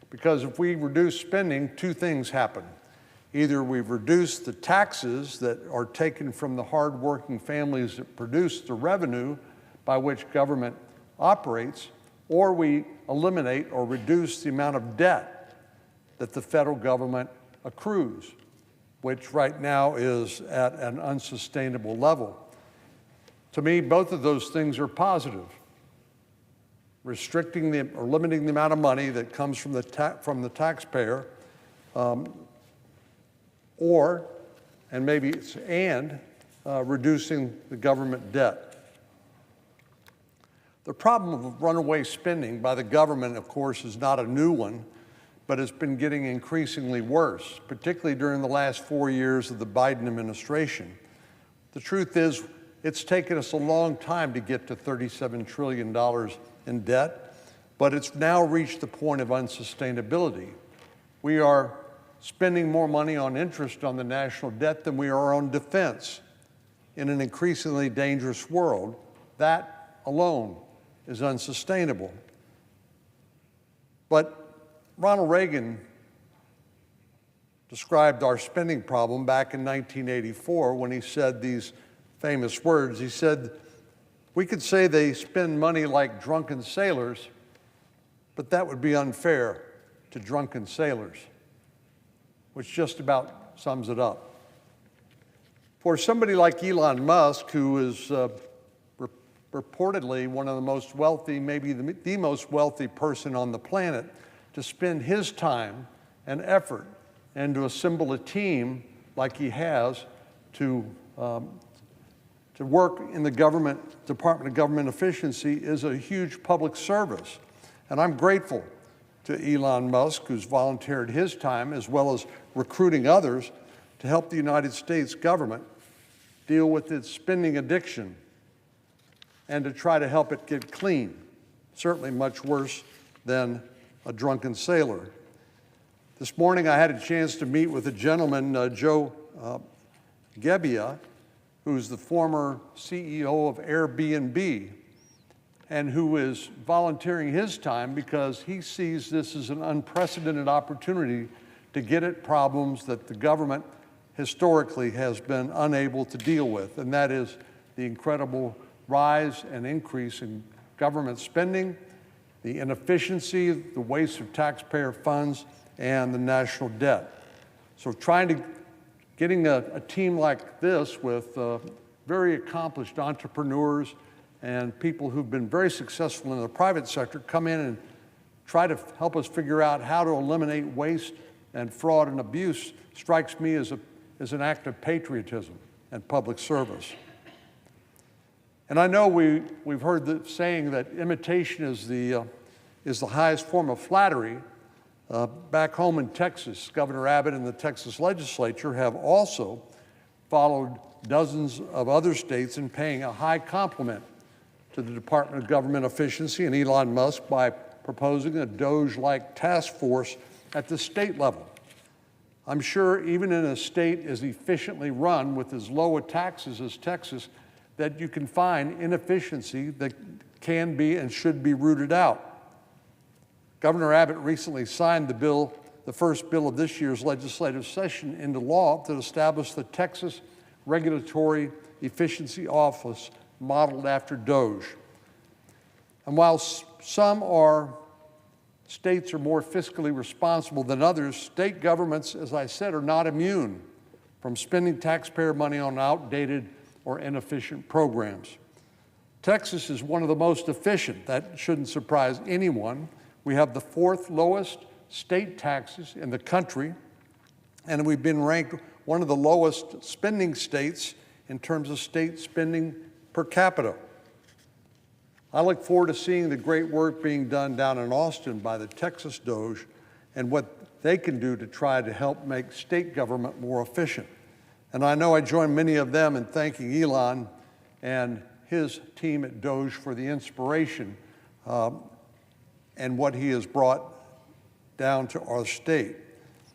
Because if we reduce spending, two things happen. Either we've reduced the taxes that are taken from the hardworking families that produce the revenue by which government operates, or we eliminate or reduce the amount of debt that the federal government accrues, which right now is at an unsustainable level. To me, both of those things are positive. Restricting or limiting the amount of money that comes from the taxpayer, reducing the government debt. The problem of runaway spending by the government, of course, is not a new one, but it's been getting increasingly worse, particularly during the last 4 years of the Biden administration. The truth is, it's taken us a long time to get to $37 trillion in debt, but it's now reached the point of unsustainability. We are spending more money on interest on the national debt than we are on defense in an increasingly dangerous world. That alone is unsustainable. But Ronald Reagan described our spending problem back in 1984 when he said these famous words. He said, We could say they spend money like drunken sailors, but that would be unfair to drunken sailors, which just about sums it up. For somebody like Elon Musk, who is reportedly one of the most wealthy, maybe the most wealthy person on the planet, to spend his time and effort and to assemble a team like he has to work in the Department of Government Efficiency is a huge public service. And I'm grateful to Elon Musk, who's volunteered his time, as well as recruiting others, to help the United States government deal with its spending addiction and to try to help it get clean, certainly much worse than a drunken sailor. This morning I had a chance to meet with a gentleman, Joe Gebbia, who's the former CEO of Airbnb, and who is volunteering his time because he sees this as an unprecedented opportunity to get at problems that the government historically has been unable to deal with, and that is the incredible rise and increase in government spending, the inefficiency, the waste of taxpayer funds, and the national debt. So getting a team like this with very accomplished entrepreneurs and people who've been very successful in the private sector come in and try to help us figure out how to eliminate waste and fraud and abuse strikes me as an act of patriotism and public service. And I know we've heard the saying that imitation is the highest form of flattery. Back home in Texas, Governor Abbott and the Texas legislature have also followed dozens of other states in paying a high compliment to the Department of Government Efficiency and Elon Musk by proposing a DOGE-like task force at the state level. I'm sure even in a state as efficiently run with as low a taxes as Texas, that you can find inefficiency that can be and should be rooted out. Governor Abbott recently signed the first bill of this year's legislative session into law to establish the Texas Regulatory Efficiency Office modeled after DOGE. And while some states are more fiscally responsible than others, state governments, as I said, are not immune from spending taxpayer money on outdated or inefficient programs. Texas is one of the most efficient. That shouldn't surprise anyone. We have the 4th lowest state taxes in the country, and we've been ranked one of the lowest spending states in terms of state spending per capita. I look forward to seeing the great work being done down in Austin by the Texas DOGE and what they can do to try to help make state government more efficient. And I know I join many of them in thanking Elon and his team at DOGE for the inspiration and what he has brought down to our state.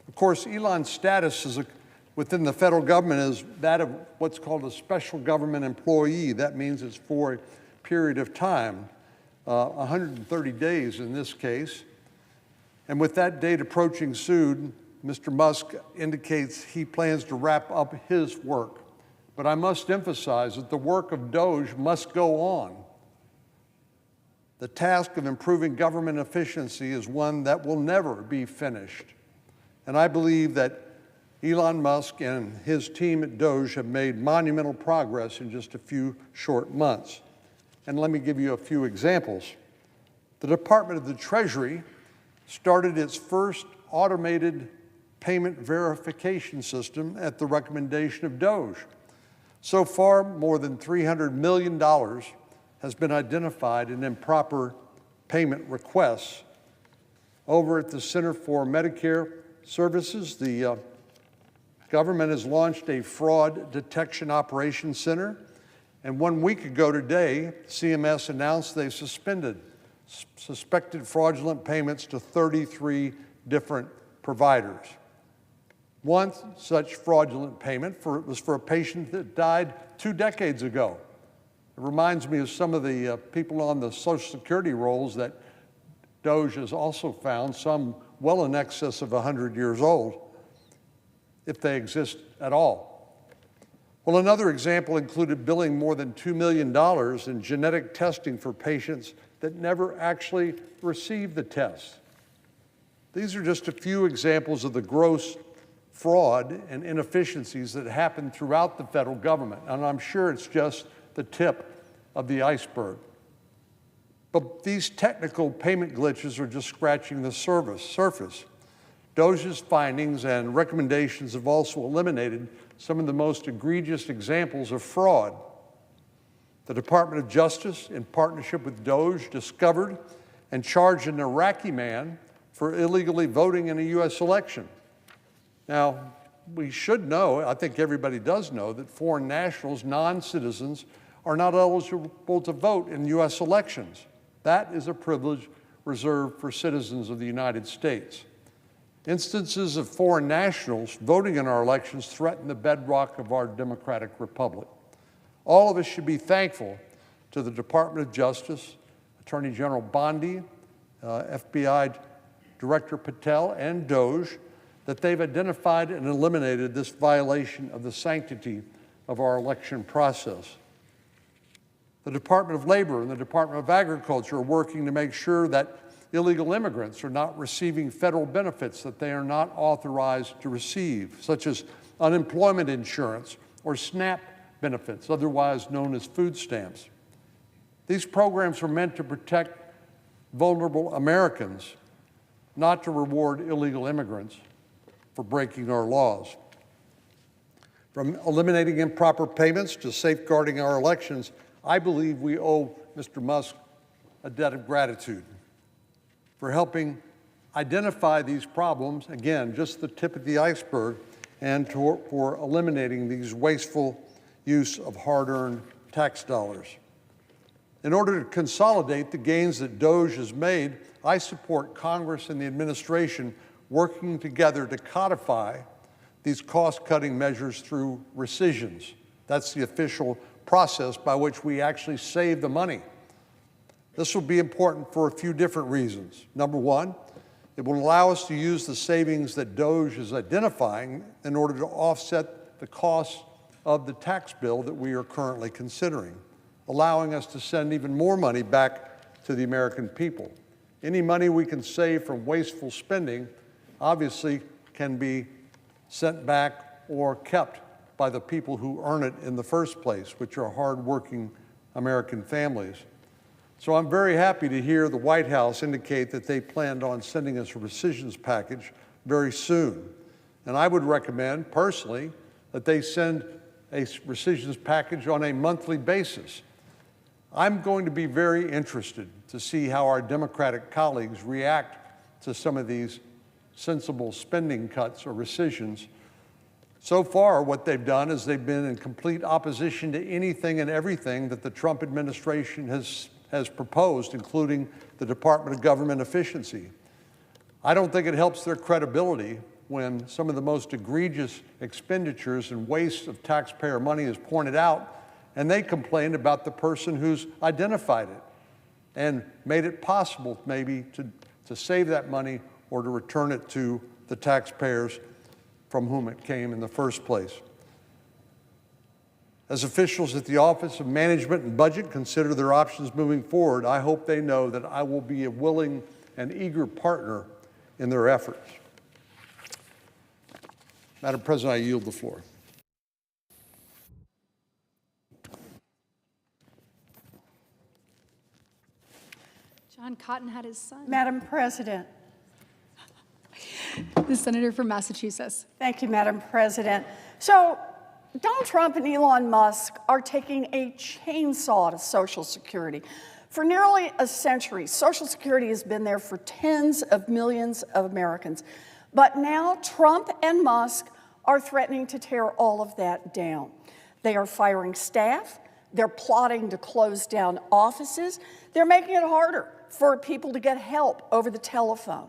Of course, Elon's status within the federal government is that of what's called a special government employee. That means it's for a period of time, 130 days in this case. And with that date approaching soon, Mr. Musk indicates he plans to wrap up his work. But I must emphasize that the work of DOGE must go on. The task of improving government efficiency is one that will never be finished. And I believe that Elon Musk and his team at DOGE have made monumental progress in just a few short months. And let me give you a few examples. The Department of the Treasury started its first automated payment verification system at the recommendation of DOGE. So far, more than $300 million has been identified in improper payment requests. Over at the Center for Medicare Services, the government has launched a fraud detection operations center. And 1 week ago today, CMS announced they suspended suspected fraudulent payments to 33 different providers. One such fraudulent payment was for a patient that died 2 decades ago. It reminds me of some of the people on the Social Security rolls that DOGE has also found, some well in excess of 100 years old, if they exist at all. Well, another example included billing more than $2 million in genetic testing for patients that never actually received the test. These are just a few examples of the gross fraud and inefficiencies that happen throughout the federal government, and I'm sure it's just the tip of the iceberg. But these technical payment glitches are just scratching the surface. DOJ's findings and recommendations have also eliminated some of the most egregious examples of fraud. The Department of Justice, in partnership with DOJ, discovered and charged an Iraqi man for illegally voting in a U.S. election. Now, we should know, I think everybody does know, that foreign nationals, non-citizens, are not eligible to vote in U.S. elections. That is a privilege reserved for citizens of the United States. Instances of foreign nationals voting in our elections threaten the bedrock of our democratic republic. All of us should be thankful to the Department of Justice, Attorney General Bondi, FBI Director Patel, and DOJ, that they've identified and eliminated this violation of the sanctity of our election process. The Department of Labor and the Department of Agriculture are working to make sure that illegal immigrants are not receiving federal benefits that they are not authorized to receive, such as unemployment insurance or SNAP benefits, otherwise known as food stamps. These programs are meant to protect vulnerable Americans, not to reward illegal immigrants for breaking our laws. From eliminating improper payments to safeguarding our elections, I believe we owe Mr. Musk a debt of gratitude for helping identify these problems, again, just the tip of the iceberg, and for eliminating these wasteful use of hard-earned tax dollars. In order to consolidate the gains that DOJ has made, I support Congress and the administration working together to codify these cost-cutting measures through rescissions. That's the official process by which we actually save the money. This will be important for a few different reasons. Number one, it will allow us to use the savings that DOJ is identifying in order to offset the costs of the tax bill that we are currently considering, allowing us to send even more money back to the American people. Any money we can save from wasteful spending obviously can be sent back or kept by the people who earn it in the first place, which are hardworking American families. So I'm very happy to hear the White House indicate that they planned on sending us a rescissions package very soon. And I would recommend, personally, that they send a rescissions package on a monthly basis. I'm going to be very interested to see how our Democratic colleagues react to some of these sensible spending cuts or rescissions. So far, what they've done is they've been in complete opposition to anything and everything that the Trump administration has proposed, including the Department of Government Efficiency. I don't think it helps their credibility when some of the most egregious expenditures and waste of taxpayer money is pointed out, and they complain about the person who's identified it and made it possible maybe to save that money or to return it to the taxpayers from whom it came in the first place. As officials at the Office of Management and Budget consider their options moving forward, I hope they know that I will be a willing and eager partner in their efforts. Madam President, I yield the floor. John Cotton had his son. Madam President. The senator from Massachusetts. Thank you, Madam President. So Donald Trump and Elon Musk are taking a chainsaw to Social Security. For nearly a century, Social Security has been there for tens of millions of Americans. But now Trump and Musk are threatening to tear all of that down. They are firing staff. They're plotting to close down offices. They're making it harder for people to get help over the telephone.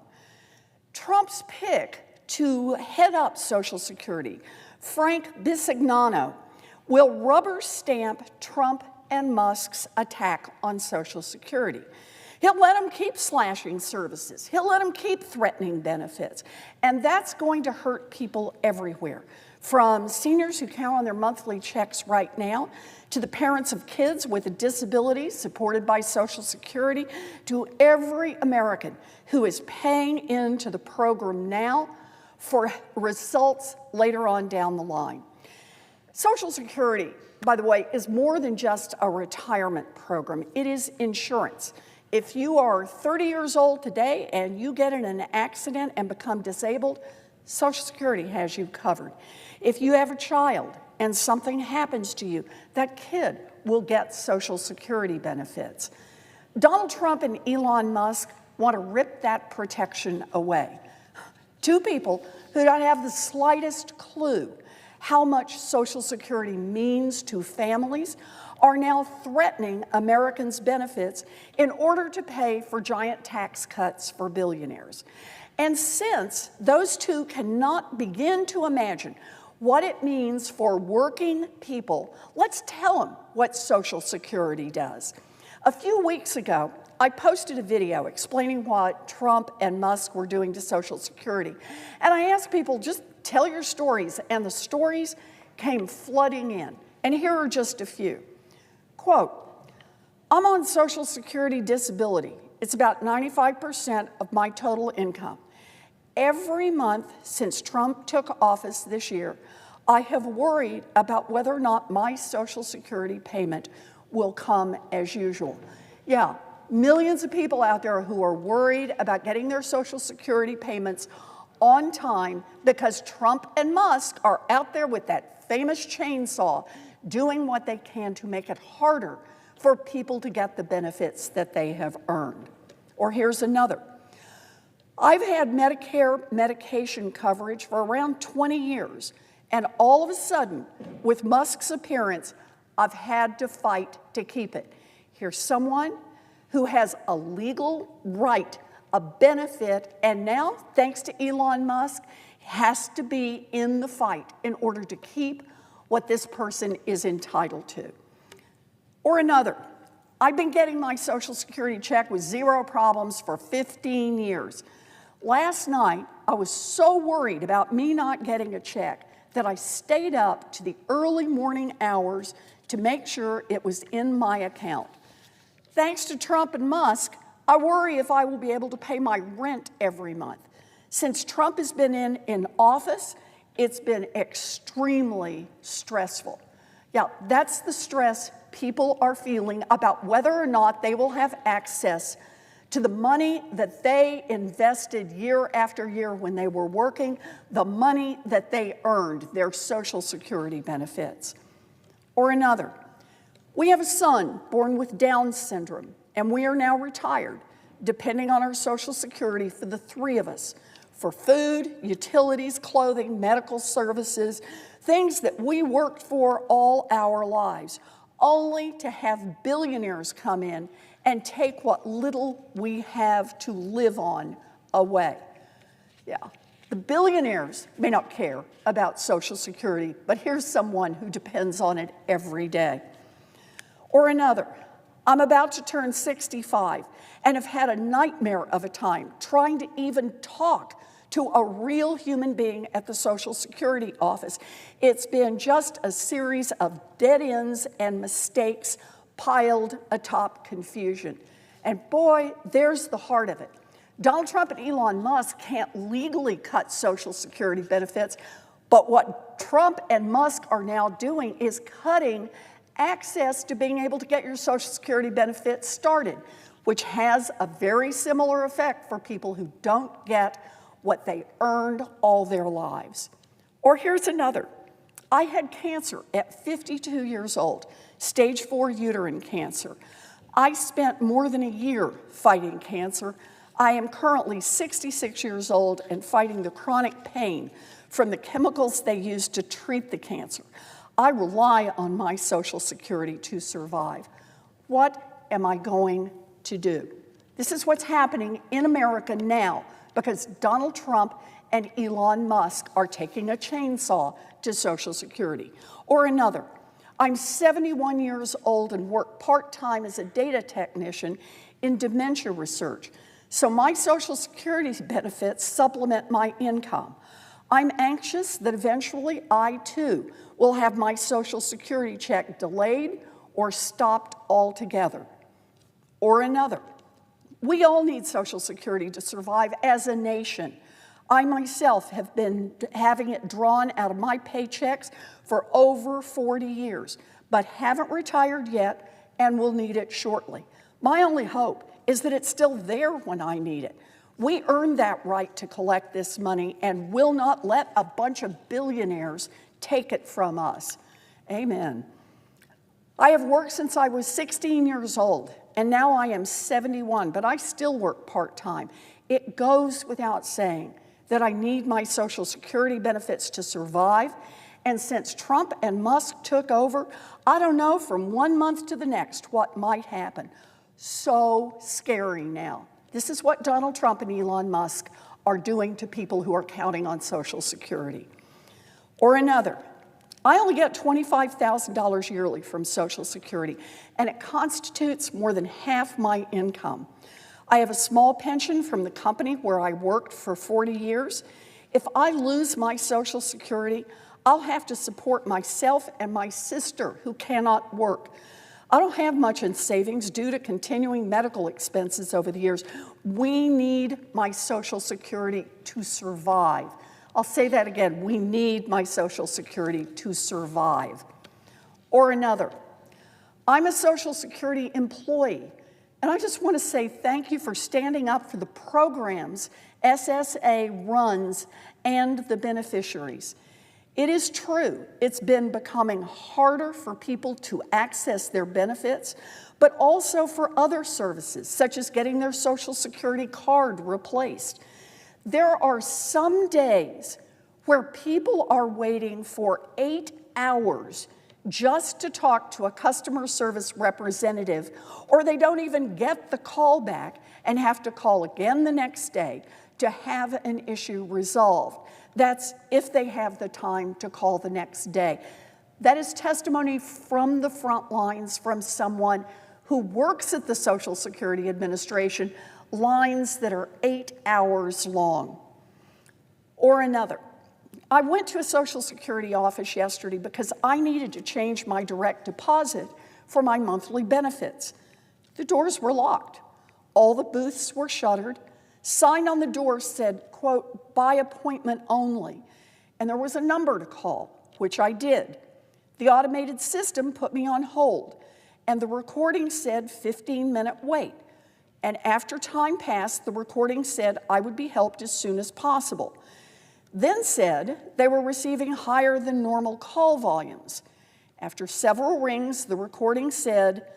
Trump's pick to head up Social Security, Frank Bisignano, will rubber stamp Trump and Musk's attack on Social Security. He'll let them keep slashing services. He'll let them keep threatening benefits. And that's going to hurt people everywhere, From seniors who count on their monthly checks right now, to the parents of kids with a disability supported by Social Security, to every American who is paying into the program now for results later on down the line. Social Security, by the way, is more than just a retirement program. It is insurance. If you are 30 years old today and you get in an accident and become disabled, Social Security has you covered. If you have a child and something happens to you, that kid will get Social Security benefits. Donald Trump and Elon Musk want to rip that protection away. Two people who don't have the slightest clue how much Social Security means to families are now threatening Americans' benefits in order to pay for giant tax cuts for billionaires. And since those two cannot begin to imagine what it means for working people, let's tell them what Social Security does. A few weeks ago, I posted a video explaining what Trump and Musk were doing to Social Security. And I asked people, just tell your stories, and the stories came flooding in. And here are just a few. Quote, I'm on Social Security disability. It's about 95% of my total income. Every month since Trump took office this year, I have worried about whether or not my Social Security payment will come as usual. Yeah, millions of people out there who are worried about getting their Social Security payments on time because Trump and Musk are out there with that famous chainsaw doing what they can to make it harder for people to get the benefits that they have earned. Or here's another. I've had Medicare medication coverage for around 20 years, and all of a sudden, with Musk's appearance, I've had to fight to keep it. Here's someone who has a legal right, a benefit, and now, thanks to Elon Musk, has to be in the fight in order to keep what this person is entitled to. Or another, I've been getting my Social Security check with zero problems for 15 years. Last night, I was so worried about me not getting a check that I stayed up to the early morning hours to make sure it was in my account. Thanks to Trump and Musk, I worry if I will be able to pay my rent every month. Since Trump has been in office, it's been extremely stressful. Yeah, that's the stress people are feeling about whether or not they will have access to the money that they invested year after year when they were working, the money that they earned, their Social Security benefits. Or another, we have a son born with Down syndrome, and we are now retired, depending on our Social Security for the three of us, for food, utilities, clothing, medical services, things that we worked for all our lives, only to have billionaires come in and take what little we have to live on away. Yeah, the billionaires may not care about Social Security, but here's someone who depends on it every day. Or another, I'm about to turn 65 and have had a nightmare of a time trying to even talk to a real human being at the Social Security office. It's been just a series of dead ends and mistakes piled atop confusion. And boy, there's the heart of it. Donald Trump and Elon Musk can't legally cut Social Security benefits, but what Trump and Musk are now doing is cutting access to being able to get your Social Security benefits started, which has a very similar effect for people who don't get what they earned all their lives. Or here's another. I had cancer at 52 years old, stage 4 uterine cancer. I spent more than a year fighting cancer. I am currently 66 years old and fighting the chronic pain from the chemicals they use to treat the cancer. I rely on my Social Security to survive. What am I going to do? This is what's happening in America now because Donald Trump and Elon Musk are taking a chainsaw to Social Security. Or another, I'm 71 years old and work part-time as a data technician in dementia research. So my Social Security benefits supplement my income. I'm anxious that eventually I, too, will have my Social Security check delayed or stopped altogether. Or another, we all need Social Security to survive as a nation. I myself have been having it drawn out of my paychecks for over 40 years, but haven't retired yet and will need it shortly. My only hope is that it's still there when I need it. We earned that right to collect this money and will not let a bunch of billionaires take it from us. Amen. I have worked since I was 16 years old, and now I am 71, but I still work part-time. It goes without saying that I need my Social Security benefits to survive, and since Trump and Musk took over, I don't know from 1 month to the next what might happen. So scary now. This is what Donald Trump and Elon Musk are doing to people who are counting on Social Security. Or another, I only get $25,000 yearly from Social Security, and it constitutes more than half my income. I have a small pension from the company where I worked for 40 years. If I lose my Social Security, I'll have to support myself and my sister who cannot work. I don't have much in savings due to continuing medical expenses over the years. We need my Social Security to survive. I'll say that again. We need my Social Security to survive. Or another, I'm a Social Security employee, and I just want to say thank you for standing up for the programs SSA runs and the beneficiaries. It is true, it's been becoming harder for people to access their benefits, but also for other services, such as getting their Social Security card replaced. There are some days where people are waiting for 8 hours just to talk to a customer service representative, or they don't even get the call back and have to call again the next day to have an issue resolved. That's if they have the time to call the next day. That is testimony from the front lines from someone who works at the Social Security Administration, lines that are 8 hours long. Or another, I went to a Social Security office yesterday because I needed to change my direct deposit for my monthly benefits. The doors were locked. All the booths were shuttered. Sign on the door said, quote, by appointment only. And there was a number to call, which I did. The automated system put me on hold, and the recording said 15-minute wait. And after time passed, the recording said I would be helped as soon as possible. Then said they were receiving higher than normal call volumes. After several rings, the recording said,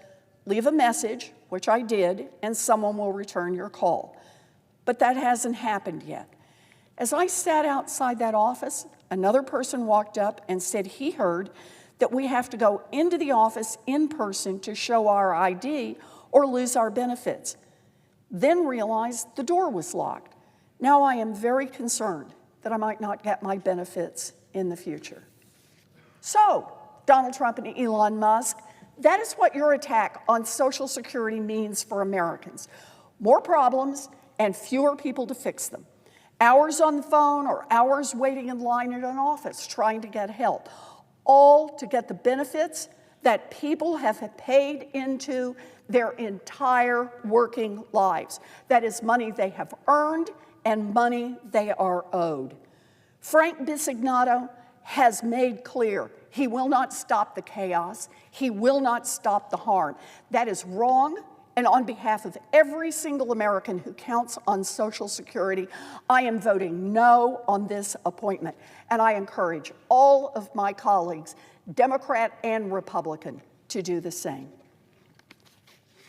leave a message, which I did, and someone will return your call. But that hasn't happened yet. As I sat outside that office, another person walked up and said he heard that we have to go into the office in person to show our ID or lose our benefits. Then realized the door was locked. Now I am very concerned that I might not get my benefits in the future. So, Donald Trump and Elon Musk, that is what your attack on Social Security means for Americans. More problems and fewer people to fix them. Hours on the phone or hours waiting in line at an office trying to get help, all to get the benefits that people have paid into their entire working lives. That is money they have earned and money they are owed. Frank Bisignato has made clear he will not stop the chaos. He will not stop the harm. That is wrong. And on behalf of every single American who counts on Social Security, I am voting no on this appointment. And I encourage all of my colleagues, Democrat and Republican, to do the same.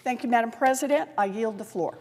Thank you, Madam President. I yield the floor.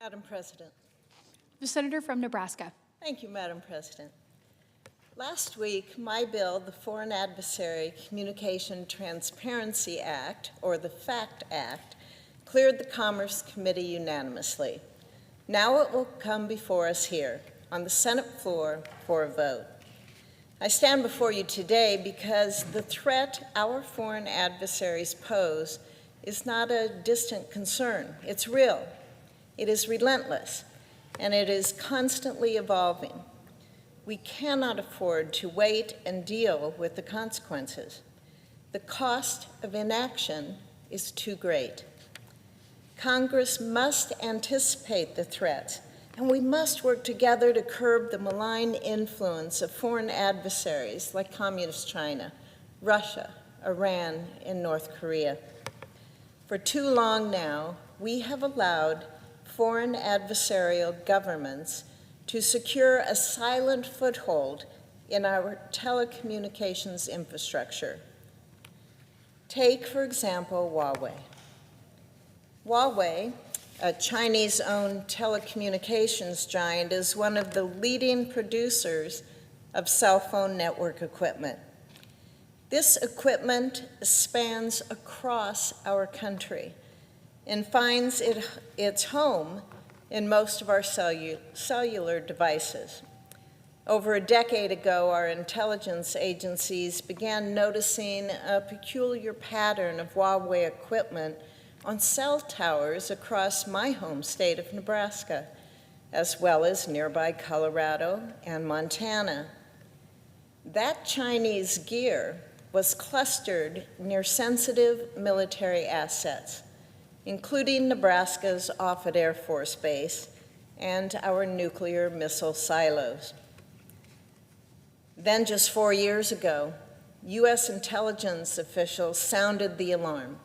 Madam President. The senator from Nebraska. Thank you, Madam President. Last week, my bill, the Foreign Adversary Communication Transparency Act, or the FACT Act, cleared the Commerce Committee unanimously. Now it will come before us here on the Senate floor for a vote. I stand before you today because the threat our foreign adversaries pose is not a distant concern. It's real, it is relentless, and it is constantly evolving. We cannot afford to wait and deal with the consequences. The cost of inaction is too great. Congress must anticipate the threats, and we must work together to curb the malign influence of foreign adversaries like Communist China, Russia, Iran, and North Korea. For too long now, we have allowed foreign adversarial governments to secure a silent foothold in our telecommunications infrastructure. Take, for example, Huawei. Huawei, a Chinese-owned telecommunications giant, is one of the leading producers of cell phone network equipment. This equipment spans across our country and finds its home in most of our cellular devices. Over a decade ago, our intelligence agencies began noticing a peculiar pattern of Huawei equipment on cell towers across my home state of Nebraska, as well as nearby Colorado and Montana. That Chinese gear was clustered near sensitive military assets, including Nebraska's Offutt Air Force Base and our nuclear missile silos. Then, just 4 years ago, U.S. intelligence officials sounded the alarm.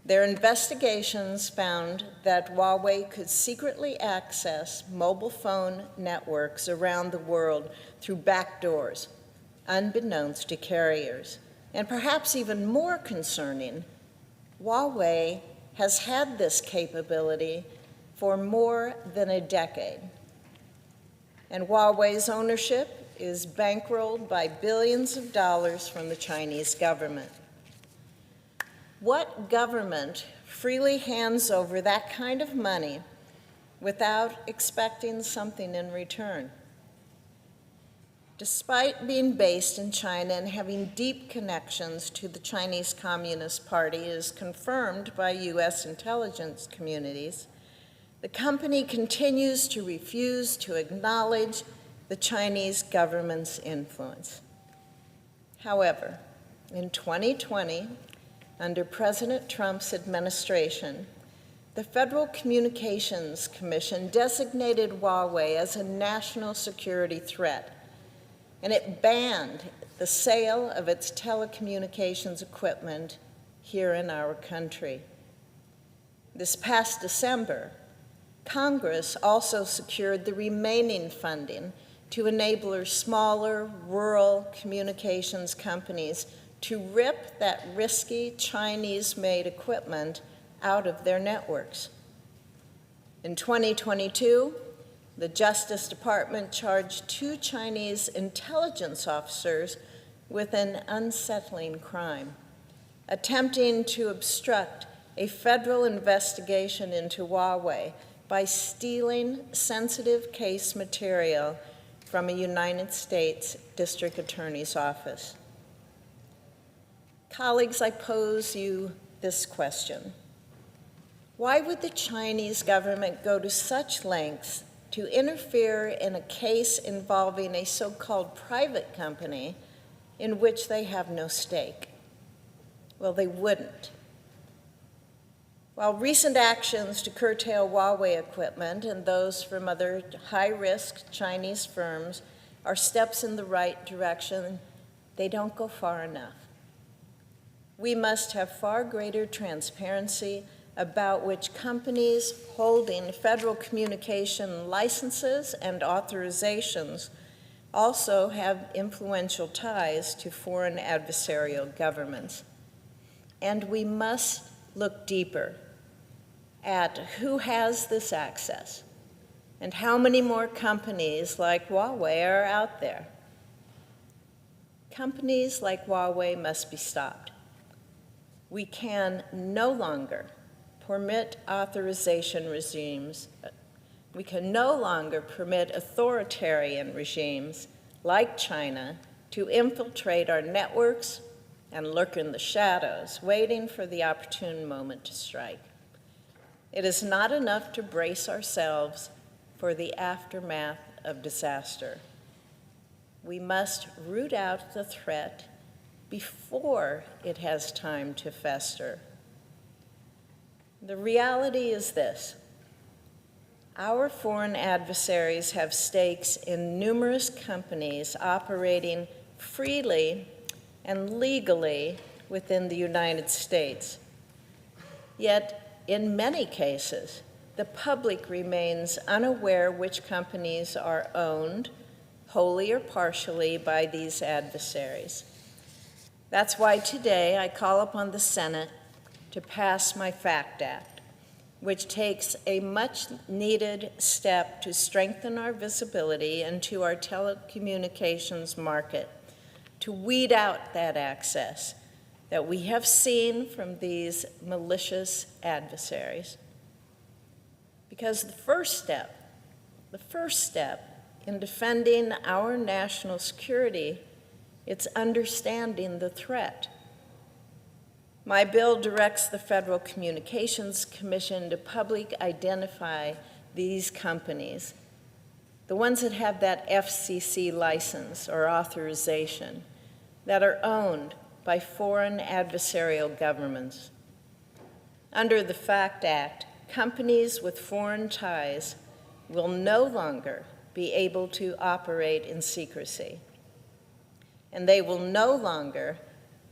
Their investigations found that Huawei could secretly access mobile phone networks around the world through back doors, unbeknownst to carriers. And perhaps even more concerning, Huawei has had this capability for more than a decade. And Huawei's ownership is bankrolled by billions of dollars from the Chinese government. What government freely hands over that kind of money without expecting something in return? Despite being based in China and having deep connections to the Chinese Communist Party, as confirmed by U.S. intelligence communities, the company continues to refuse to acknowledge the Chinese government's influence. However, in 2020, under President Trump's administration, the Federal Communications Commission designated Huawei as a national security threat, and it banned the sale of its telecommunications equipment here in our country. This past December, Congress also secured the remaining funding to enable smaller rural communications companies to rip that risky Chinese-made equipment out of their networks. In 2022, the Justice Department charged 2 Chinese intelligence officers with an unsettling crime, attempting to obstruct a federal investigation into Huawei by stealing sensitive case material from a United States District Attorney's office. Colleagues, I pose you this question. Why would the Chinese government go to such lengths to interfere in a case involving a so-called private company in which they have no stake? Well, they wouldn't. While recent actions to curtail Huawei equipment and those from other high-risk Chinese firms are steps in the right direction, they don't go far enough. We must have far greater transparency about which companies holding federal communication licenses and authorizations also have influential ties to foreign adversarial governments. And we must look deeper. at who has this access and how many more companies like Huawei are out there. Companies like Huawei must be stopped. We can no longer permit authorization regimes. We can no longer permit authoritarian regimes like China to infiltrate our networks and lurk in the shadows, waiting for the opportune moment to strike. It is not enough to brace ourselves for the aftermath of disaster. We must root out the threat before it has time to fester. The reality is this: our foreign adversaries have stakes in numerous companies operating freely and legally within the United States. Yet, in many cases, the public remains unaware which companies are owned, wholly or partially, by these adversaries. That's why today I call upon the Senate to pass my FACT Act, which takes a much-needed step to strengthen our visibility into our telecommunications market, to weed out that access that we have seen from these malicious adversaries. Because the first step in defending our national security, it's understanding the threat. My bill directs the Federal Communications Commission to publicly identify these companies, the ones that have that FCC license or authorization, that are owned by foreign adversarial governments. Under the FACT Act, companies with foreign ties will no longer be able to operate in secrecy, and they will no longer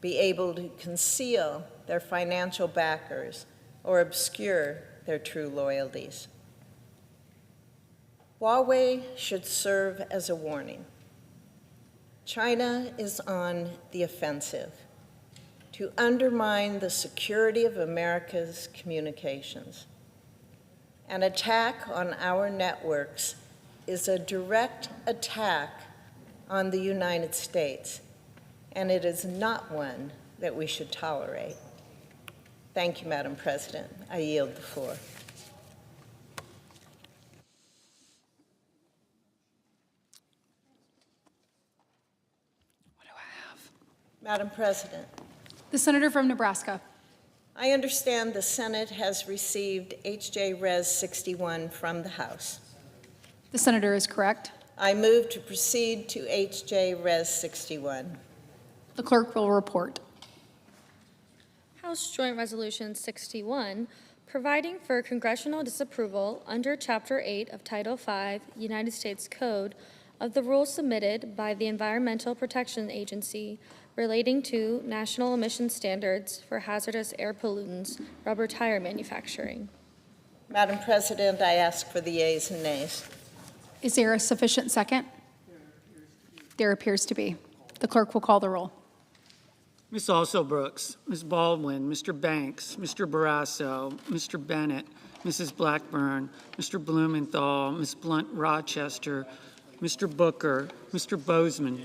be able to conceal their financial backers or obscure their true loyalties. Huawei should serve as a warning. China is on the offensive to undermine the security of America's communications. An attack on our networks is a direct attack on the United States, and it is not one that we should tolerate. Thank you, Madam President. I yield the floor. What do I have? Madam President, The senator from Nebraska. I understand the Senate has received H.J. Res. 61 from the House. The senator is correct. I move to proceed to H.J. Res. 61. The clerk will report. House Joint Resolution 61, providing for congressional disapproval under Chapter 8 of Title 5, United States Code, of the rules submitted by the Environmental Protection Agency relating to national emission standards for hazardous air pollutants, rubber tire manufacturing. Madam President, I ask for the yeas and nays. Is there a sufficient second? There appears to be. The clerk will call the roll. Ms. Alsobrooks, Ms. Baldwin, Mr. Banks, Mr. Barrasso, Mr. Bennett, Mrs. Blackburn, Mr. Blumenthal, Ms. Blunt Rochester, Mr. Booker, Mr. Bozeman.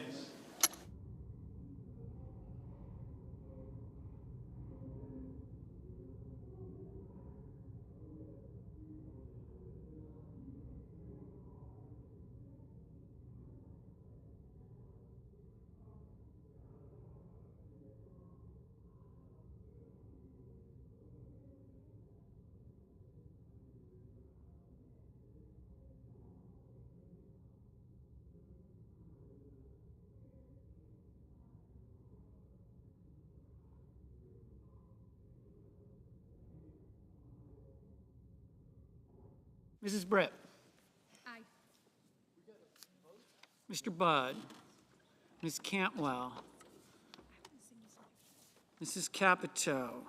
Mrs. Britt. Aye. Mr. Budd. Ms. Cantwell. Mrs. Capito.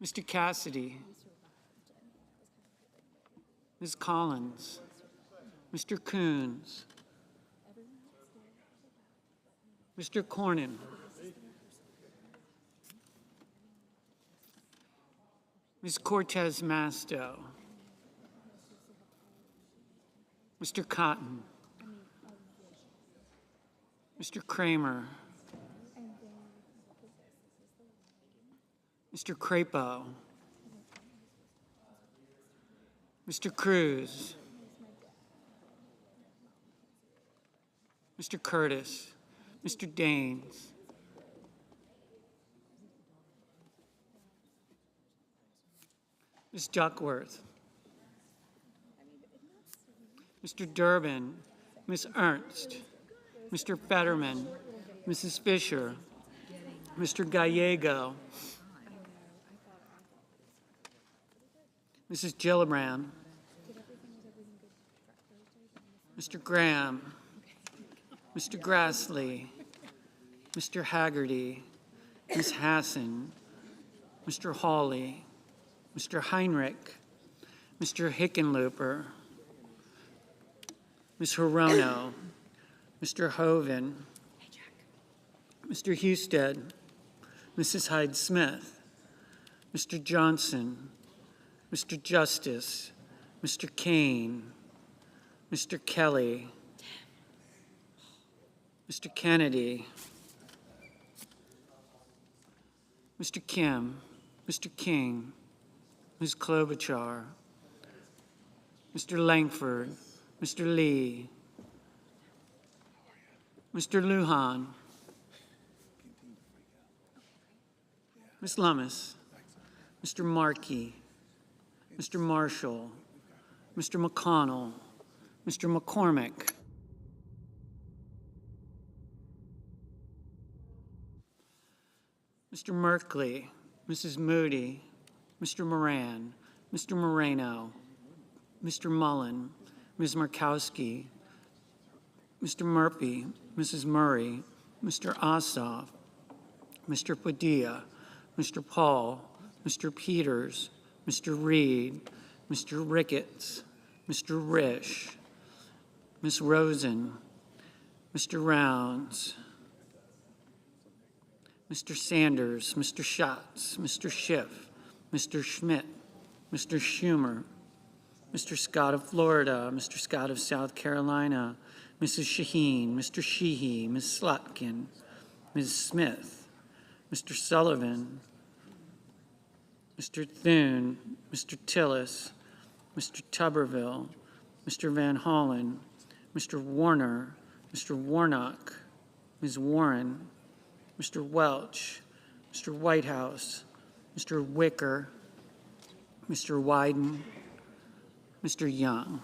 Mr. Cassidy. Ms. Collins. Mr. Coons. Mr. Cornyn. Ms. Cortez Masto. Mr. Cotton. Mr. Kramer. Mr. Crapo. Mr. Cruz. Mr. Curtis. Mr. Daines. Ms. Duckworth. Mr. Durbin. Ms. Ernst. Mr. Fetterman. Mrs. Fisher. Mr. Gallego. Mrs. Gillibrand. Mr. Graham. Mr. Grassley. Mr. Haggerty. Ms. Hassan. Mr. Hawley. Mr. Heinrich. Mr. Hickenlooper. Ms. Hirono. Mr. Hoven. Mr. Husted. Mrs. Hyde-Smith. Mr. Johnson. Mr. Justice. Mr. Kane. Mr. Kelly. Mr. Kennedy. Mr. Kim. Mr. King. Ms. Klobuchar. Mr. Langford. Mr. Lee. Mr. Lujan. Ms. Lummis. Mr. Markey. Mr. Marshall. Mr. McConnell. Mr. McCormick. Mr. Merkley. Mrs. Moody. Mr. Moran. Mr. Moreno. Mr. Mullen. Ms. Murkowski. Mr. Murphy. Mrs. Murray. Mr. Ossoff. Mr. Padilla. Mr. Paul. Mr. Peters. Mr. Reed. Mr. Ricketts. Mr. Risch. Ms. Rosen. Mr. Rounds. Mr. Sanders. Mr. Schatz. Mr. Schiff. Mr. Schmidt. Mr. Schumer. Mr. Scott of Florida. Mr. Scott of South Carolina. Mrs. Shaheen. Mr. Sheehy. Ms. Slotkin. Ms. Smith. Mr. Sullivan. Mr. Thune. Mr. Tillis. Mr. Tuberville. Mr. Van Hollen. Mr. Warner. Mr. Warnock. Ms. Warren. Mr. Welch. Mr. Whitehouse. Mr. Wicker. Mr. Wyden. Mr. Young.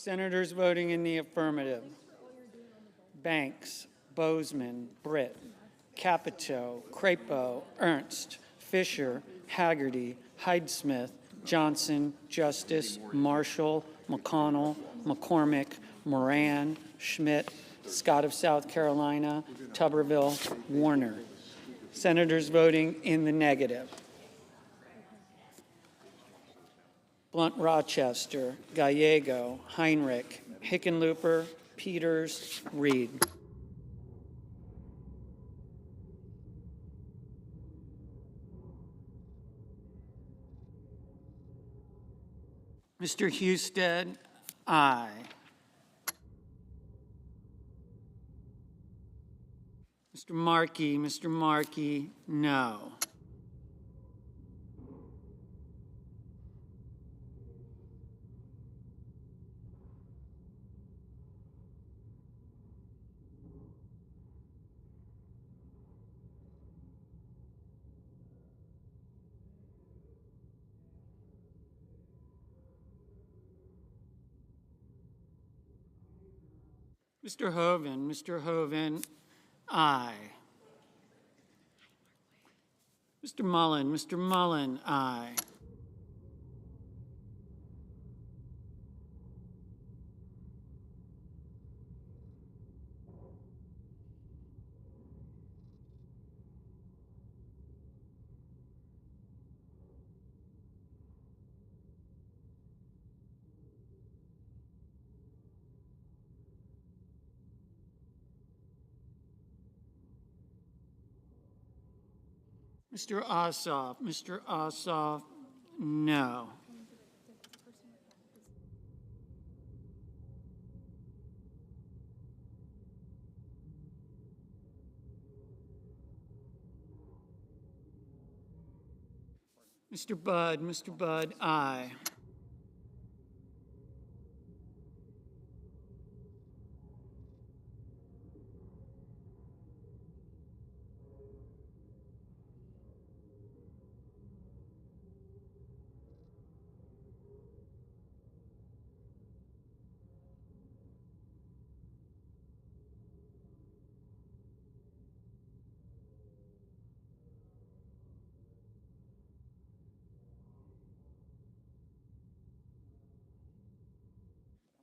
Senators voting in the affirmative: Banks, Bozeman, Britt, Capito, Crapo, Ernst, Fisher, Haggerty, Hyde-Smith, Johnson, Justice, Marshall, McConnell, McCormick, Moran, Schmidt, Scott of South Carolina, Tuberville, Warner. Senators voting in the negative: Blunt Rochester, Gallego, Heinrich, Hickenlooper, Peters, Reed. Mr. Husted, aye. Mr. Markey, no. Mr. Hoven, aye. Mr. Mullen, aye. Mr. Ossoff, no. Mr. Budd, aye.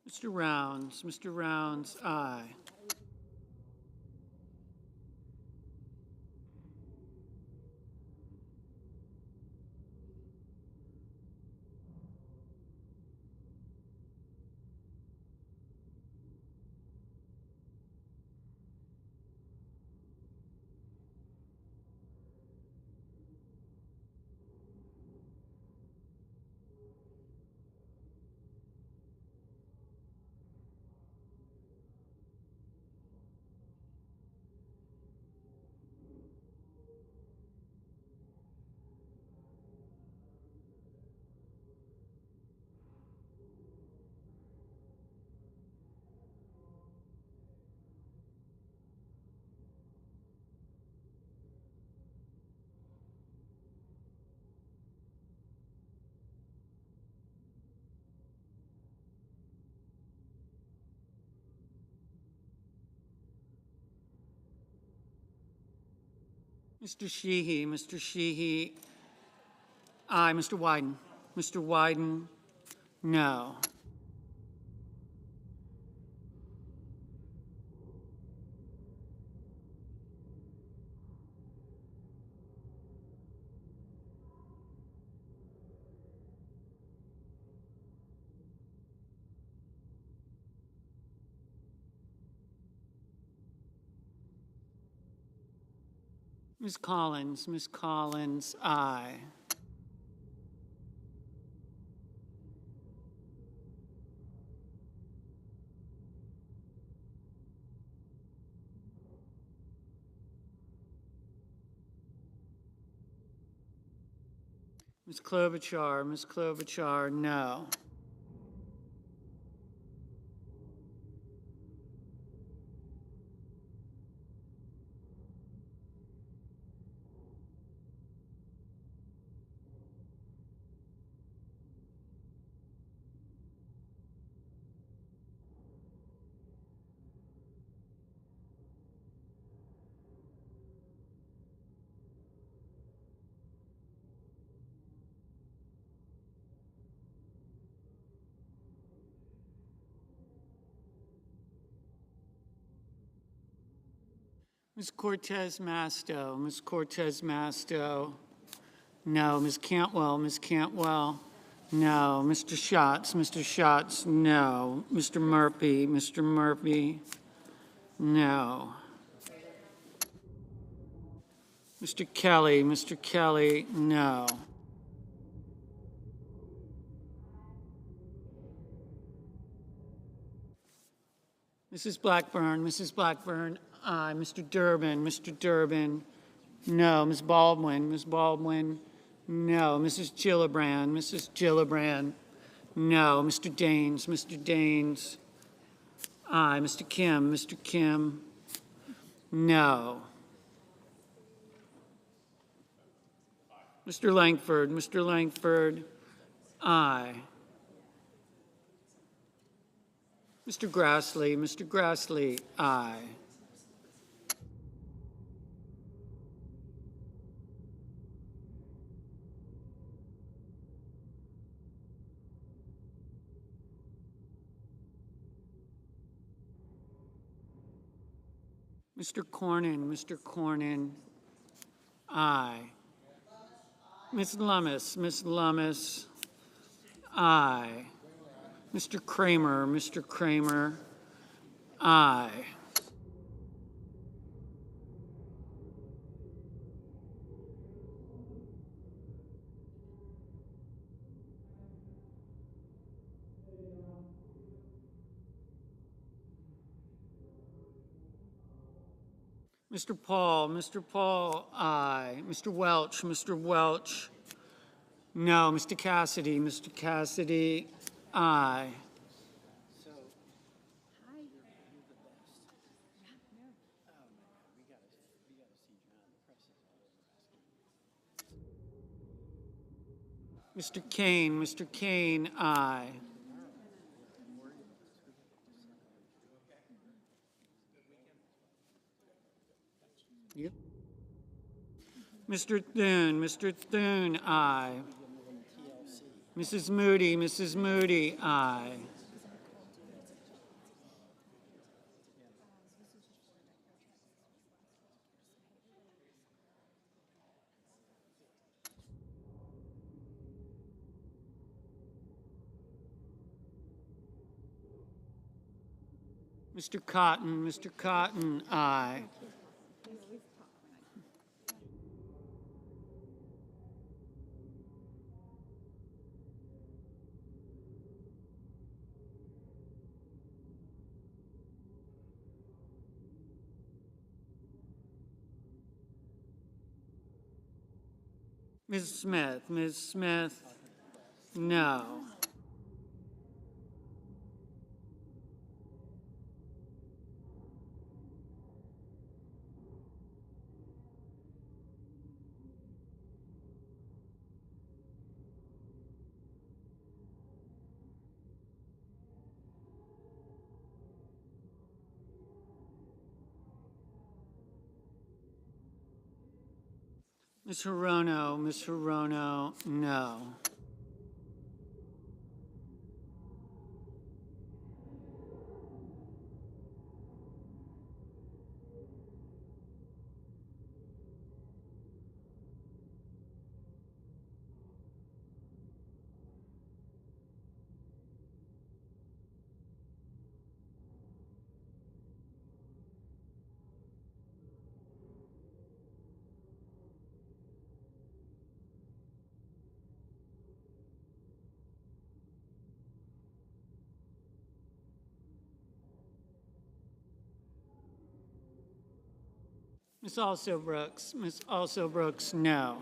Mr. Rounds, aye. Mr. Sheehy, aye. Mr. Wyden, no. Ms. Collins, aye. Ms. Klobuchar, no. Ms. Cortez Masto, Ms. Cortez Masto. No. Ms. Cantwell, Ms. Cantwell. No. Mr. Schatz, Mr. Schatz. No. Mr. Murphy, Mr. Murphy. No. Mr. Kelly, Mr. Kelly. No. Mrs. Blackburn, Mrs. Blackburn, aye. Mr. Durbin, Mr. Durbin, no. Ms. Baldwin, Ms. Baldwin, no. Mrs. Gillibrand, Mrs. Gillibrand, no. Mr. Daines, Mr. Daines, aye. Mr. Kim, Mr. Kim, no. Mr. Langford, Mr. Langford, aye. Mr. Grassley, Mr. Grassley, aye. Mr. Cornyn, aye. Ms. Lummis, aye. Mr. Kramer, aye. Mr. Paul, aye. Mr. Welch, no. Mr. Cassidy, aye. Mr. Kane, aye. Yep. Mr. Thune, aye. Mrs. Moody, aye. Mr. Cotton, aye. Ms. Smith, no. Ms. Hirono, no. Ms. Also Brooks, no.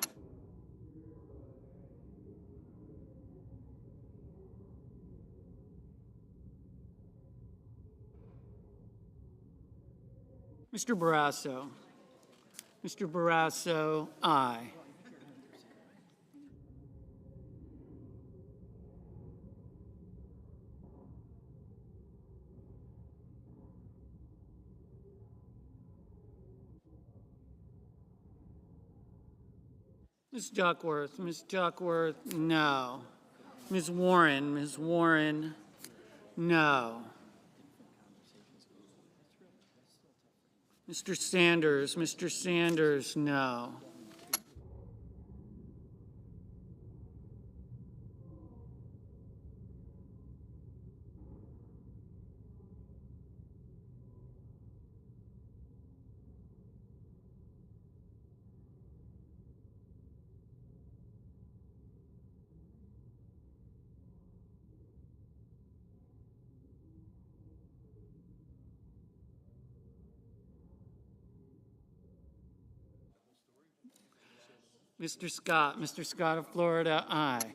Mr. Barrasso, aye. Ms. Duckworth, no. Ms. Warren, no. Mr. Sanders, no. Mr. Scott of Florida, aye.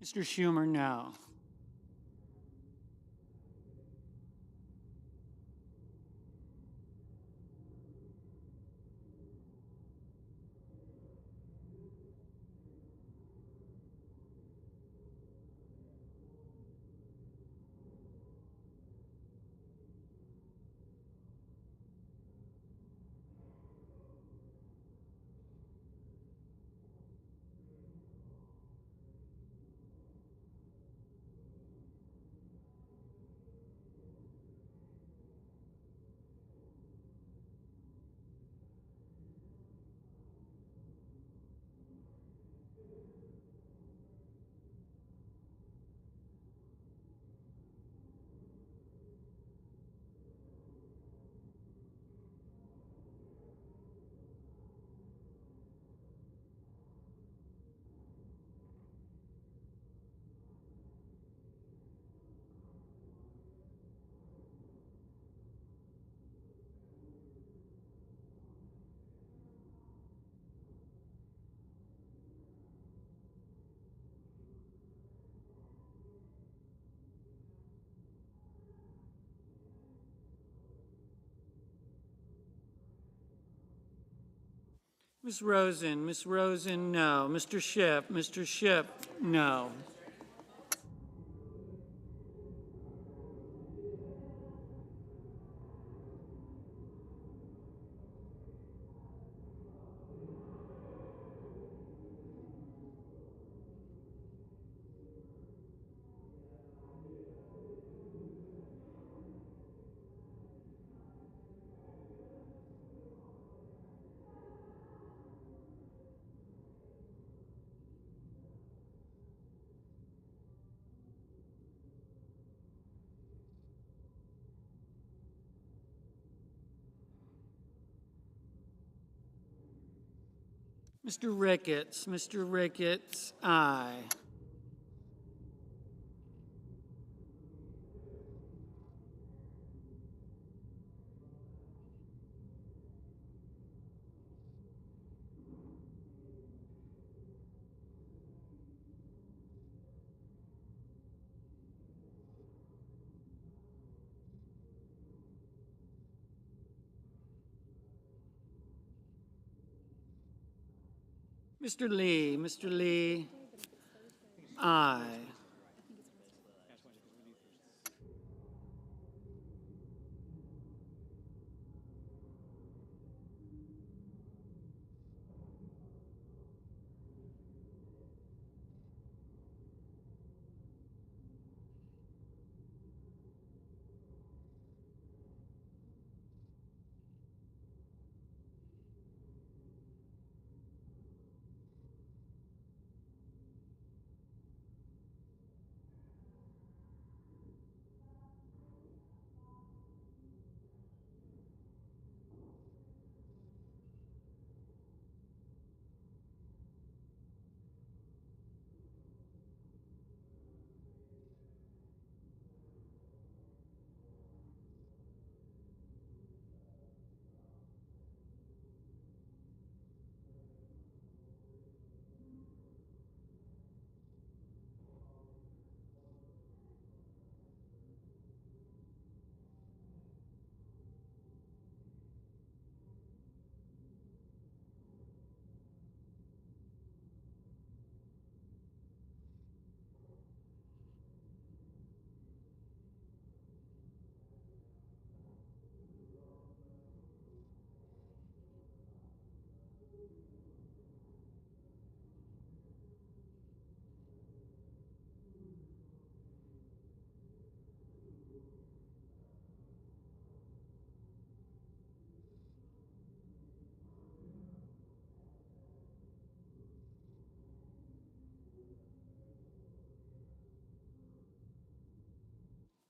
Mr. Schumer, no. Ms. Rosen, no. Mr. Schiff, no. Mr. Ricketts, aye. Mr. Lee, aye.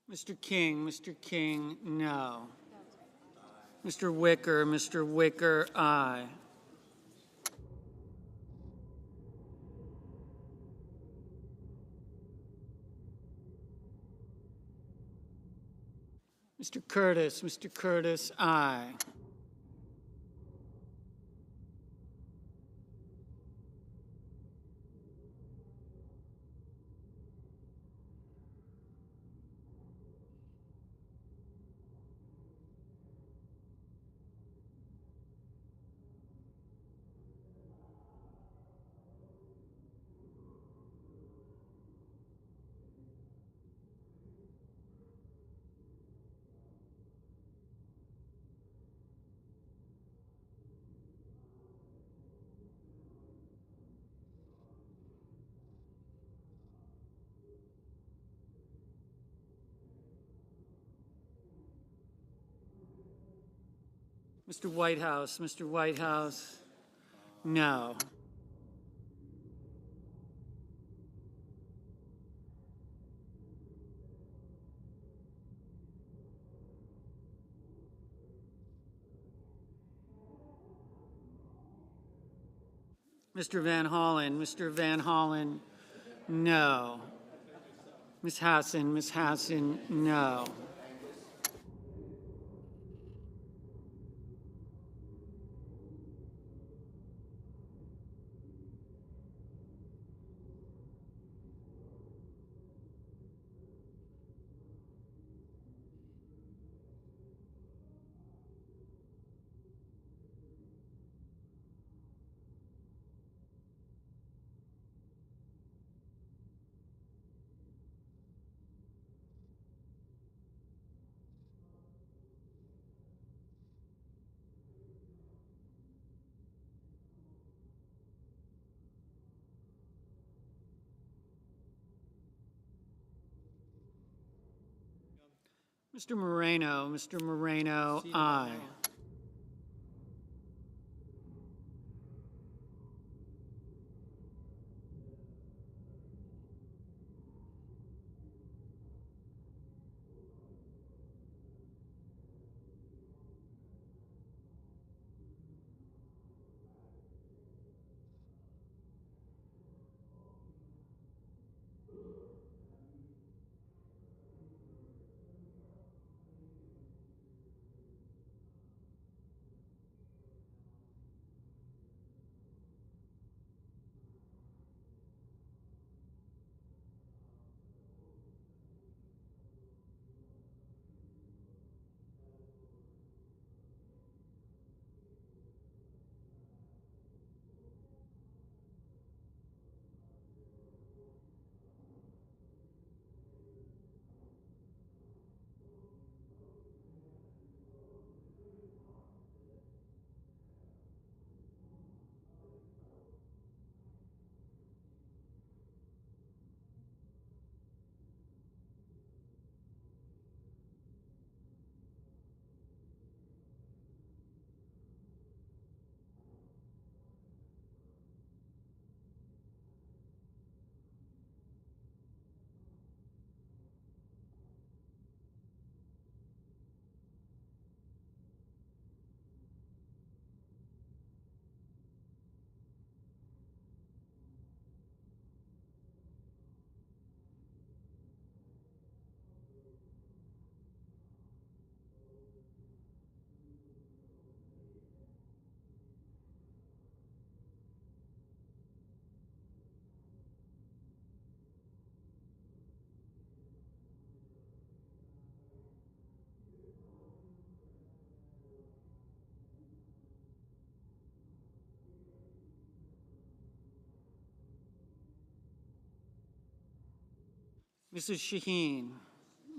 Mr. King, no. Mr. Wicker, aye. Mr. Curtis, aye. Mr. Whitehouse, no. Mr. Van Hollen, no. Ms. Hassan, no. Mr. Moreno, aye.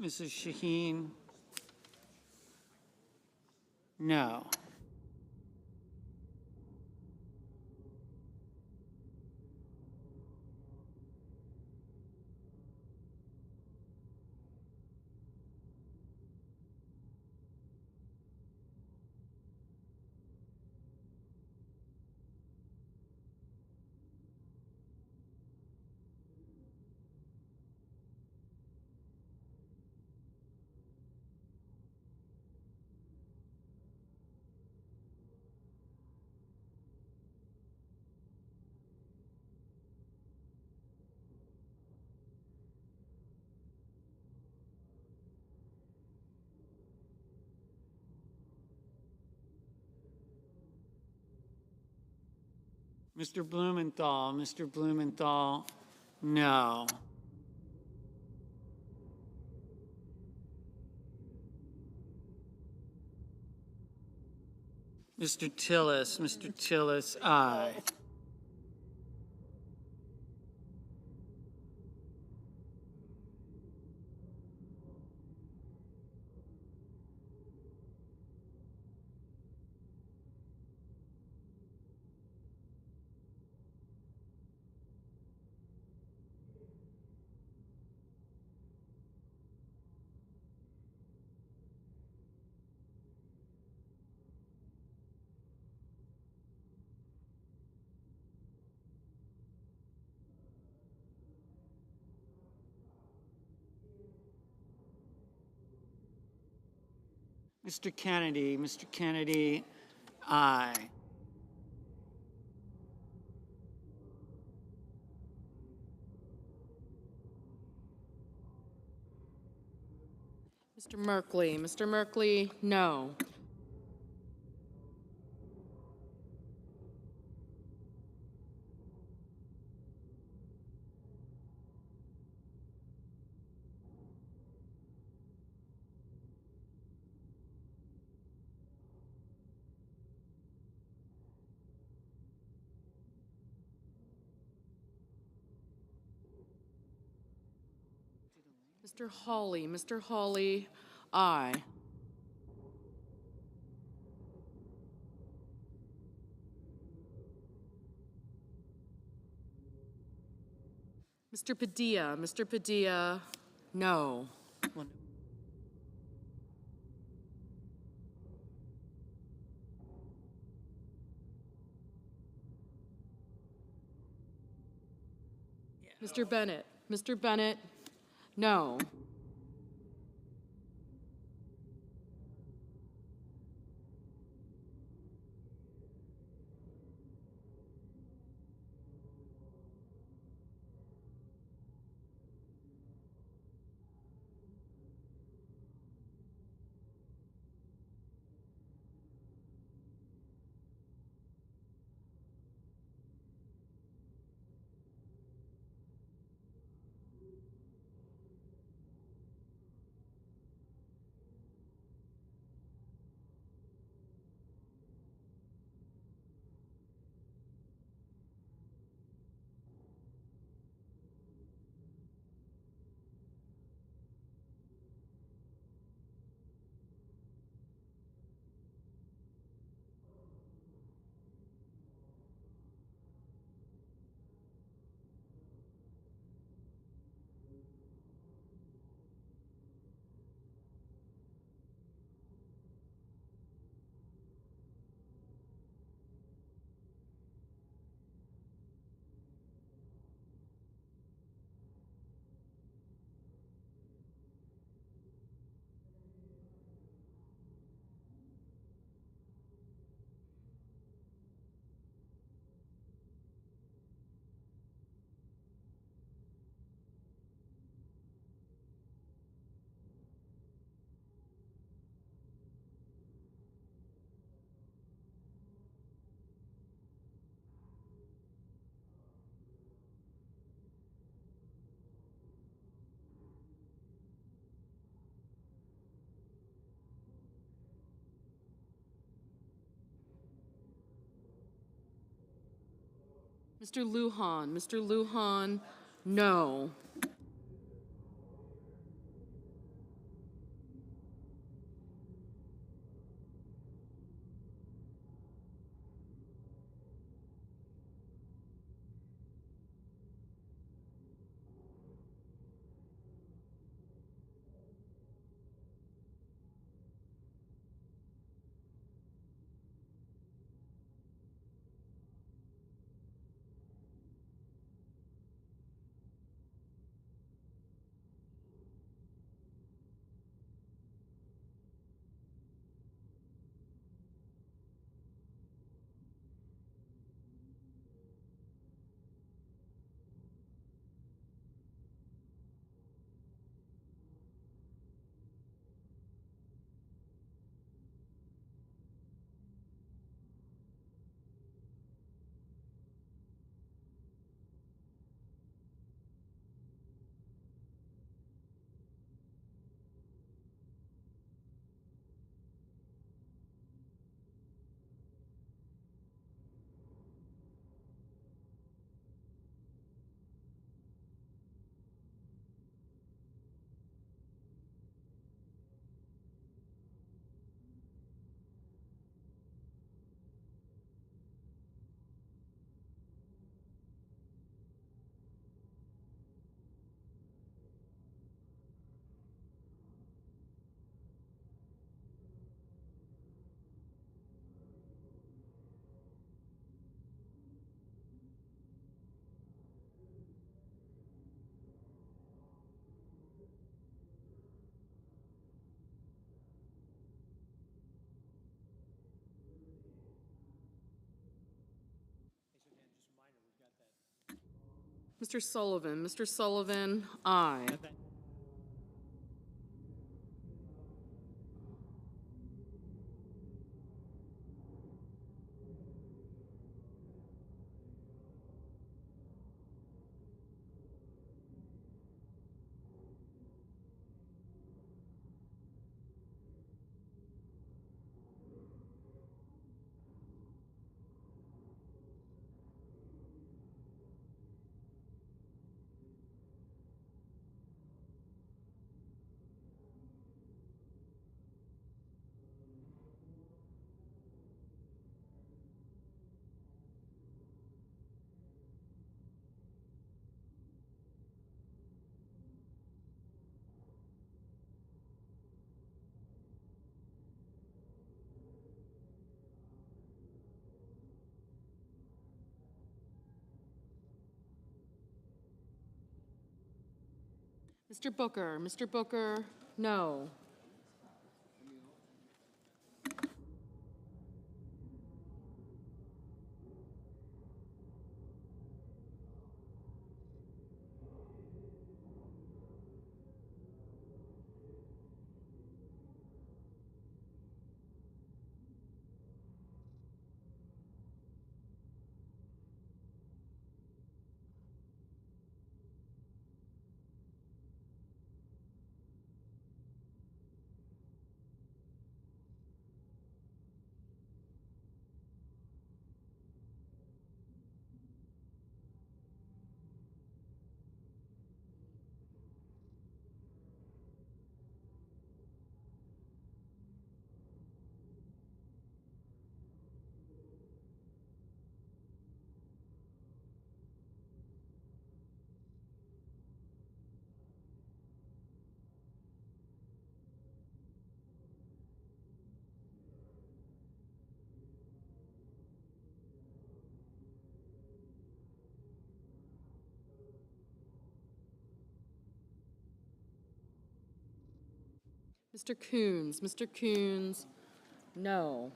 Mrs. Shaheen, no. Mr. Blumenthal, Mr. Blumenthal, no. Mr. Tillis, aye. Mr. Kennedy, aye. Mr. Merkley, no. Mr. Hawley, aye. Mr. Padilla, no. Mr. Bennett, no. Mr. Lujan, no. Mr. Sullivan. Mr. Sullivan, aye. Mr. Booker. Mr. Booker, no. Mr. Coons. Mr. Coons, no.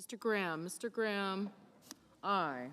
Mr. Graham. Mr. Graham, aye.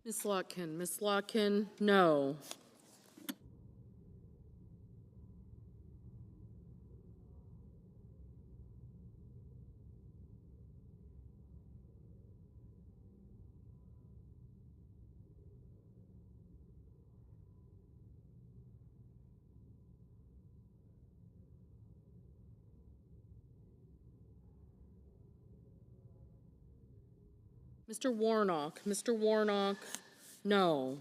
Ms. Slotkin. Ms. Slotkin, no. Mr. Warnock. Mr. Warnock, no.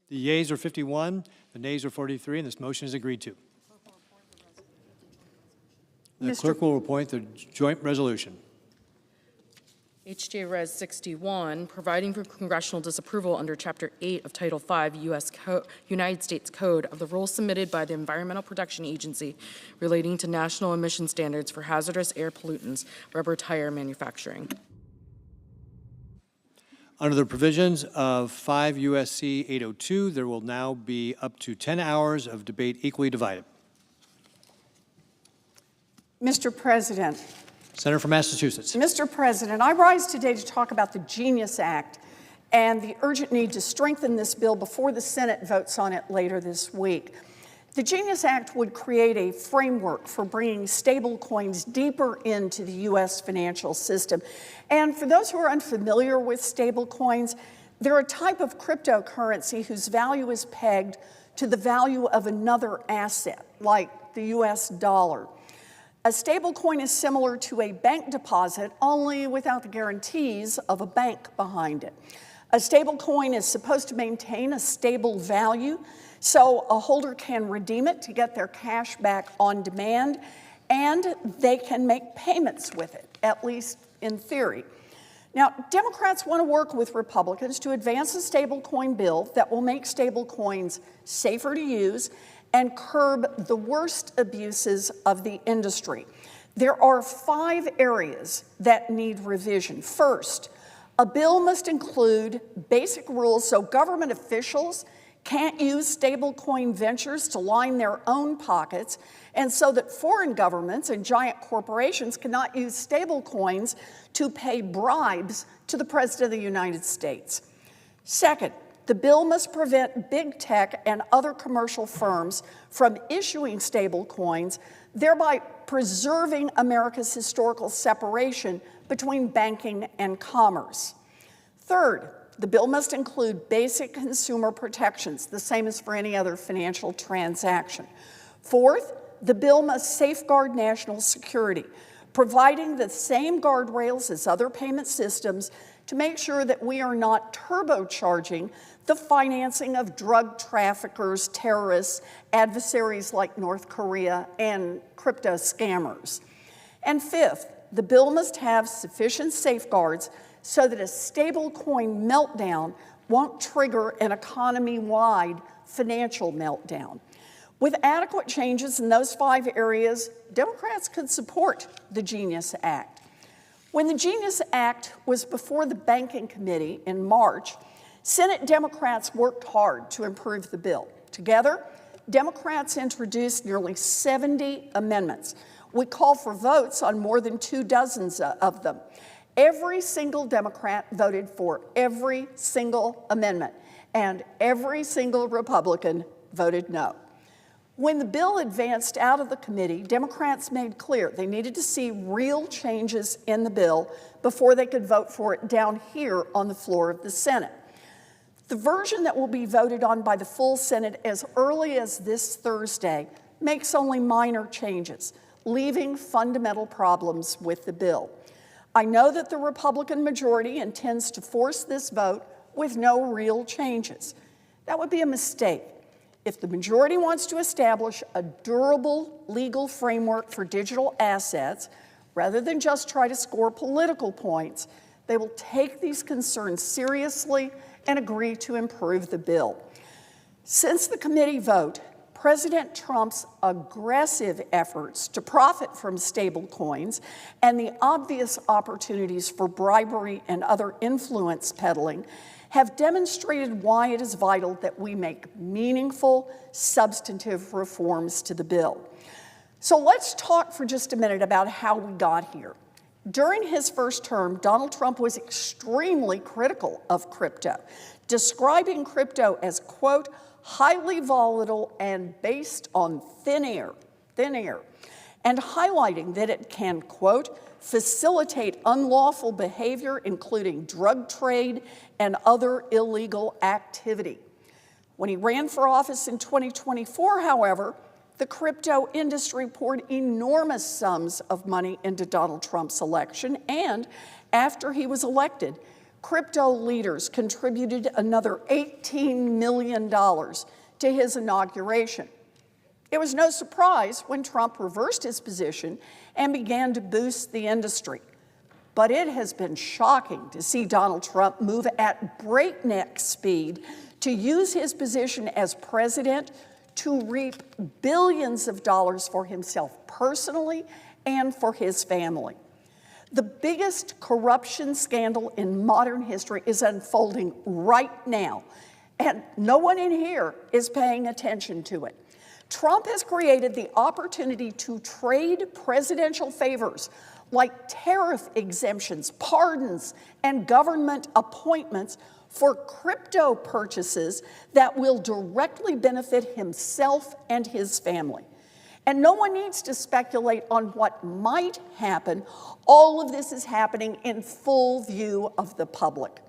The yeas are 51, the nays are 43, and this motion is agreed to. The clerk will appoint the joint resolution. HJ Res 61, providing for congressional disapproval under Chapter 8 of Title 5 United States Code of the rules submitted by the Environmental Protection Agency relating to national emission standards for hazardous air pollutants, rubber tire manufacturing. Under the provisions of 5 U.S.C. 802, there will now be up to 10 hours of debate equally divided. Mr. President. Senator from Massachusetts. Mr. President, I rise today to talk about the Genius Act and the urgent need to strengthen this bill before the Senate votes on it later this week. The Genius Act would create a framework for bringing stable coins deeper into the U.S. financial system. And for those who are unfamiliar with stable coins, they're a type of cryptocurrency whose value is pegged to the value of another asset, like the U.S. dollar. A stable coin is similar to a bank deposit, only without the guarantees of a bank behind it. A stable coin is supposed to maintain a stable value, so a holder can redeem it to get their cash back on demand, and they can make payments with it, at least in theory. Now, Democrats want to work with Republicans to advance a stablecoin bill that will make stablecoins safer to use and curb the worst abuses of the industry. There are 5 areas that need revision. First, a bill must include basic rules so government officials can't use stablecoin ventures to line their own pockets, and so that foreign governments and giant corporations cannot use stablecoins to pay bribes to the President of the United States. Second, the bill must prevent big tech and other commercial firms from issuing stablecoins, thereby preserving America's historical separation between banking and commerce. Third, the bill must include basic consumer protections, the same as for any other financial transaction. Fourth, the bill must safeguard national security, providing the same guardrails as other payment systems to make sure that we are not turbocharging the financing of drug traffickers, terrorists, adversaries like North Korea, and crypto scammers. And fifth, the bill must have sufficient safeguards so that a stablecoin meltdown won't trigger an economy-wide financial meltdown. With adequate changes in those 5 areas, Democrats could support the Genius Act. When the Genius Act was before the Banking Committee in March, Senate Democrats worked hard to improve the bill. Together, Democrats introduced nearly 70 amendments. We called for votes on more than 24 of them. Every single Democrat voted for every single amendment, and every single Republican voted no. When the bill advanced out of the committee, Democrats made clear they needed to see real changes in the bill before they could vote for it down here on the floor of the Senate. The version that will be voted on by the full Senate as early as this Thursday makes only minor changes, leaving fundamental problems with the bill. I know that the Republican majority intends to force this vote with no real changes. That would be a mistake. If the majority wants to establish a durable legal framework for digital assets, rather than just try to score political points, they will take these concerns seriously and agree to improve the bill. Since the committee vote, President Trump's aggressive efforts to profit from stablecoins and the obvious opportunities for bribery and other influence peddling have demonstrated why it is vital that we make meaningful, substantive reforms to the bill. So let's talk for just a minute about how we got here. During his first term, Donald Trump was extremely critical of crypto, describing crypto as, quote, highly volatile and based on thin air, and highlighting that it can, quote, facilitate unlawful behavior, including drug trade and other illegal activity. When he ran for office in 2024, however, the crypto industry poured enormous sums of money into Donald Trump's election, and after he was elected, crypto leaders contributed another $18 million to his inauguration. It was no surprise when Trump reversed his position and began to boost the industry. But it has been shocking to see Donald Trump move at breakneck speed to use his position as president to reap billions of dollars for himself personally and for his family. The biggest corruption scandal in modern history is unfolding right now, and no one in here is paying attention to it. Trump has created the opportunity to trade presidential favors like tariff exemptions, pardons, and government appointments for crypto purchases that will directly benefit himself and his family. And no one needs to speculate on what might happen. All of this is happening in full view of the public.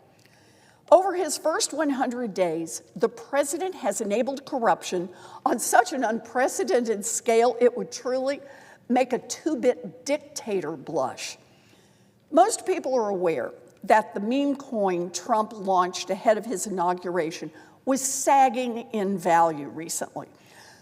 Over his first 100 days, the president has enabled corruption on such an unprecedented scale it would truly make a two-bit dictator blush. Most people are aware that the meme coin Trump launched ahead of his inauguration was sagging in value recently.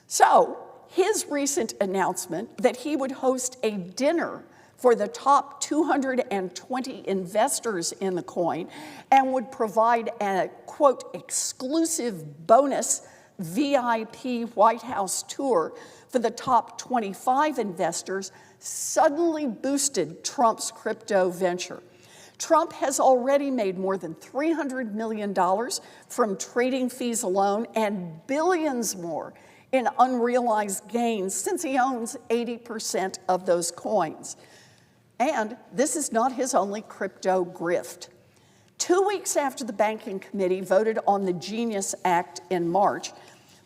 So, his recent announcement that he would host a dinner for the top 220 investors in the coin and would provide a, quote, exclusive bonus VIP White House tour for the top 25 investors suddenly boosted Trump's crypto venture. Trump has already made more than $300 million from trading fees alone and billions more in unrealized gains since he owns 80% of those coins. And this is not his only crypto grift. 2 weeks after the Banking Committee voted on the Genius Act in March,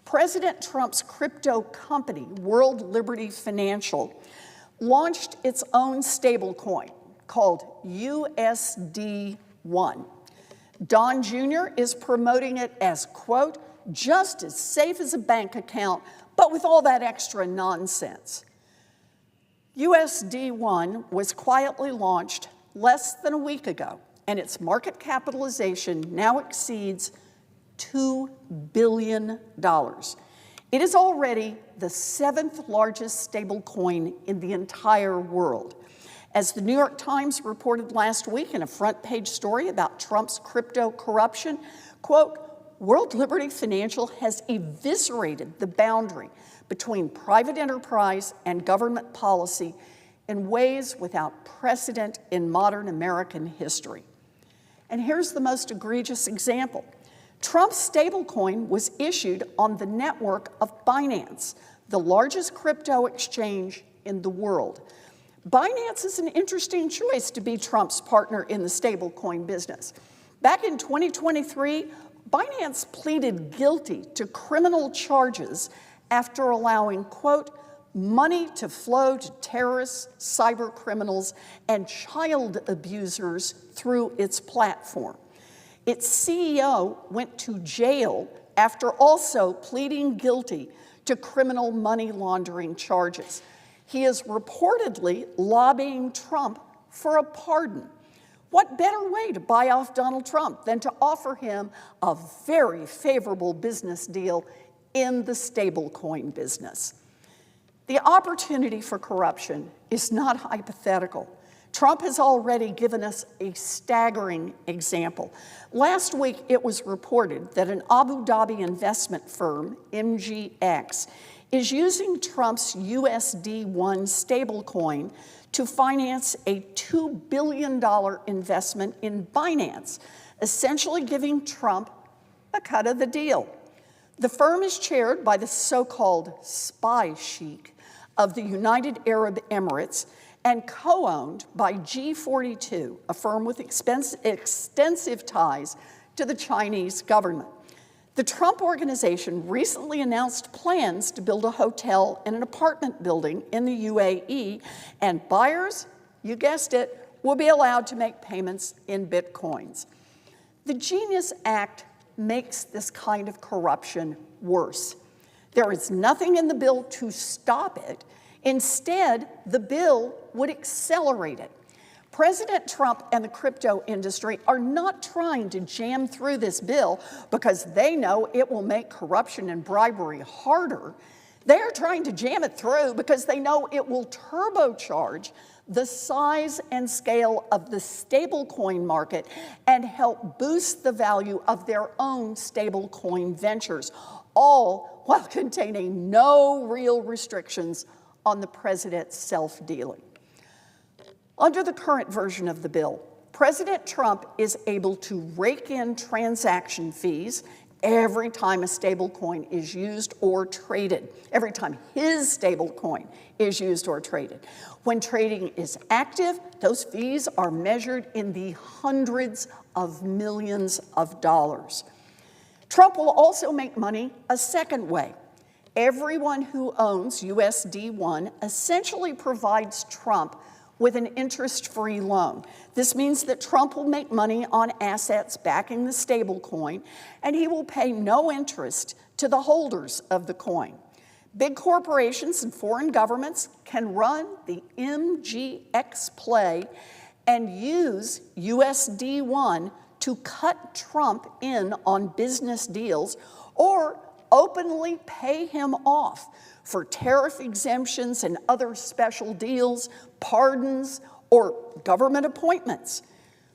President Trump's crypto company, World Liberty Financial, launched its own stablecoin called USD1. Don Jr. is promoting it as, quote, just as safe as a bank account, but with all that extra nonsense. USD1 was quietly launched less than a week ago, and its market capitalization now exceeds $2 billion. It is already the 7th largest stablecoin in the entire world. As the New York Times reported last week in a front-page story about Trump's crypto corruption, quote, World Liberty Financial has eviscerated the boundary between private enterprise and government policy in ways without precedent in modern American history. And here's the most egregious example. Trump's stablecoin was issued on the network of Binance, the largest crypto exchange in the world. Binance is an interesting choice to be Trump's partner in the stablecoin business. Back in 2023, Binance pleaded guilty to criminal charges after allowing, quote, money to flow to terrorists, cyber criminals, and child abusers through its platform. Its CEO went to jail after also pleading guilty to criminal money laundering charges. He is reportedly lobbying Trump for a pardon. What better way to buy off Donald Trump than to offer him a very favorable business deal in the stablecoin business? The opportunity for corruption is not hypothetical. Trump has already given us a staggering example. Last week, it was reported that an Abu Dhabi investment firm, MGX, is using Trump's USD-1 stablecoin to finance a $2 billion investment in Binance, essentially giving Trump a cut of the deal. The firm is chaired by the so-called spy sheik of the United Arab Emirates and co-owned by G42, a firm with extensive ties to the Chinese government. The Trump Organization recently announced plans to build a hotel and an apartment building in the UAE, and buyers, you guessed it, will be allowed to make payments in Bitcoins. The Genius Act makes this kind of corruption worse. There is nothing in the bill to stop it. Instead, the bill would accelerate it. President Trump and the crypto industry are not trying to jam through this bill because they know it will make corruption and bribery harder. They are trying to jam it through because they know it will turbocharge the size and scale of the stablecoin market and help boost the value of their own stablecoin ventures, all while containing no real restrictions on the president's self-dealing. Under the current version of the bill, President Trump is able to rake in transaction fees every time a stablecoin is used or traded, every time his stablecoin is used or traded. When trading is active, those fees are measured in the hundreds of millions of dollars. Trump will also make money a second way. Everyone who owns USD-1 essentially provides Trump with an interest-free loan. This means that Trump will make money on assets backing the stablecoin, and he will pay no interest to the holders of the coin. Big corporations and foreign governments can run the MGX play and use USD-1 to cut Trump in on business deals or openly pay him off for tariff exemptions and other special deals, pardons, or government appointments.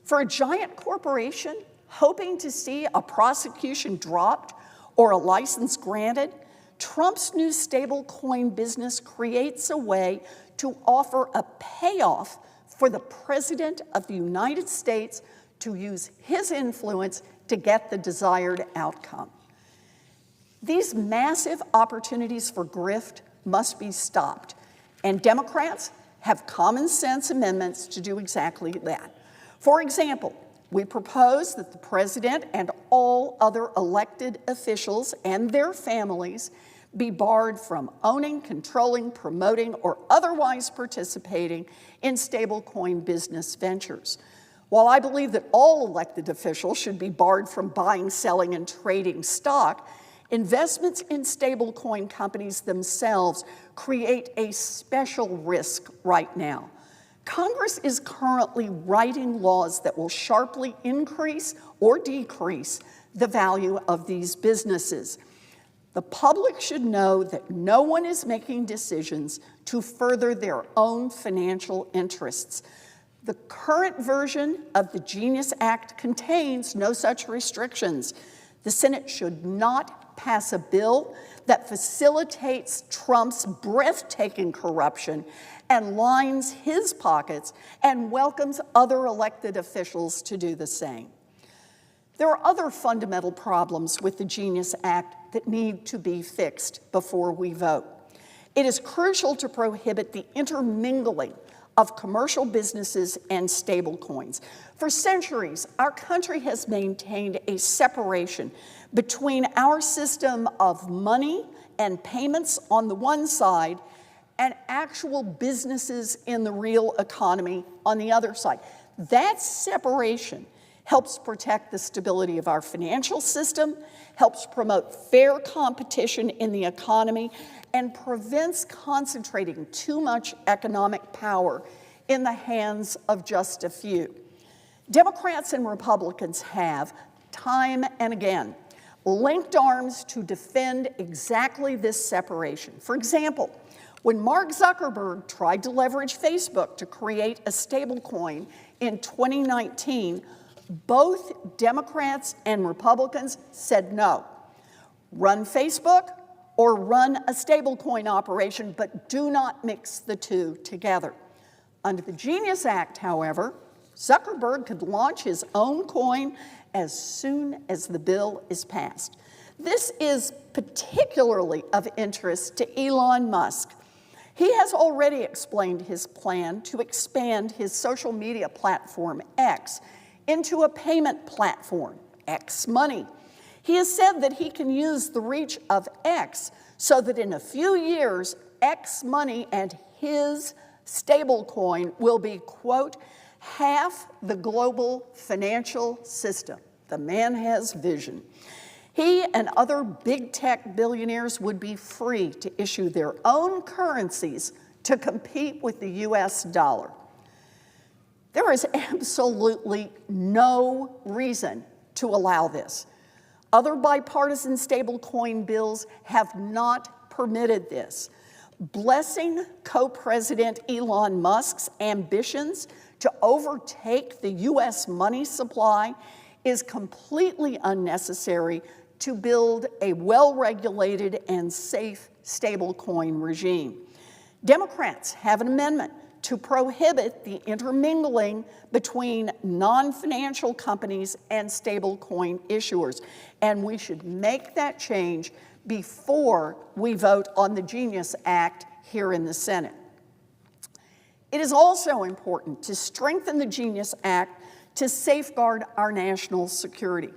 For a giant corporation hoping to see a prosecution dropped or a license granted, Trump's new stablecoin business creates a way to offer a payoff for the President of the United States to use his influence to get the desired outcome. These massive opportunities for grift must be stopped, and Democrats have common sense amendments to do exactly that. For example, we propose that the president and all other elected officials and their families be barred from owning, controlling, promoting, or otherwise participating in stablecoin business ventures. While I believe that all elected officials should be barred from buying, selling, and trading stock, investments in stablecoin companies themselves create a special risk right now. Congress is currently writing laws that will sharply increase or decrease the value of these businesses. The public should know that no one is making decisions to further their own financial interests. The current version of the Genius Act contains no such restrictions. The Senate should not pass a bill that facilitates Trump's breathtaking corruption and lines his pockets and welcomes other elected officials to do the same. There are other fundamental problems with the Genius Act that need to be fixed before we vote. It is crucial to prohibit the intermingling of commercial businesses and stablecoins. For centuries, our country has maintained a separation between our system of money and payments on the one side and actual businesses in the real economy on the other side. That separation helps protect the stability of our financial system, helps promote fair competition in the economy, and prevents concentrating too much economic power in the hands of just a few. Democrats and Republicans have, time and again, linked arms to defend exactly this separation. For example, When Mark Zuckerberg tried to leverage Facebook to create a stablecoin in 2019, both Democrats and Republicans said no. Run Facebook or run a stablecoin operation, but do not mix the two together. Under the Genius Act, however, Zuckerberg could launch his own coin as soon as the bill is passed. This is particularly of interest to Elon Musk. He has already explained his plan to expand his social media platform, X, into a payment platform, X Money. He has said that he can use the reach of X so that in a few years, X Money and his stablecoin will be, quote, half the global financial system. The man has vision. He and other big tech billionaires would be free to issue their own currencies to compete with the US dollar. There is absolutely no reason to allow this. Other bipartisan stablecoin bills have not permitted this. Blessing co-president Elon Musk's ambitions to overtake the US money supply is completely unnecessary to build a well-regulated and safe stablecoin regime. Democrats have an amendment to prohibit the intermingling between non-financial companies and stablecoin issuers, and we should make that change before we vote on the Genius Act here in the Senate. It is also important to strengthen the Genius Act to safeguard our national security.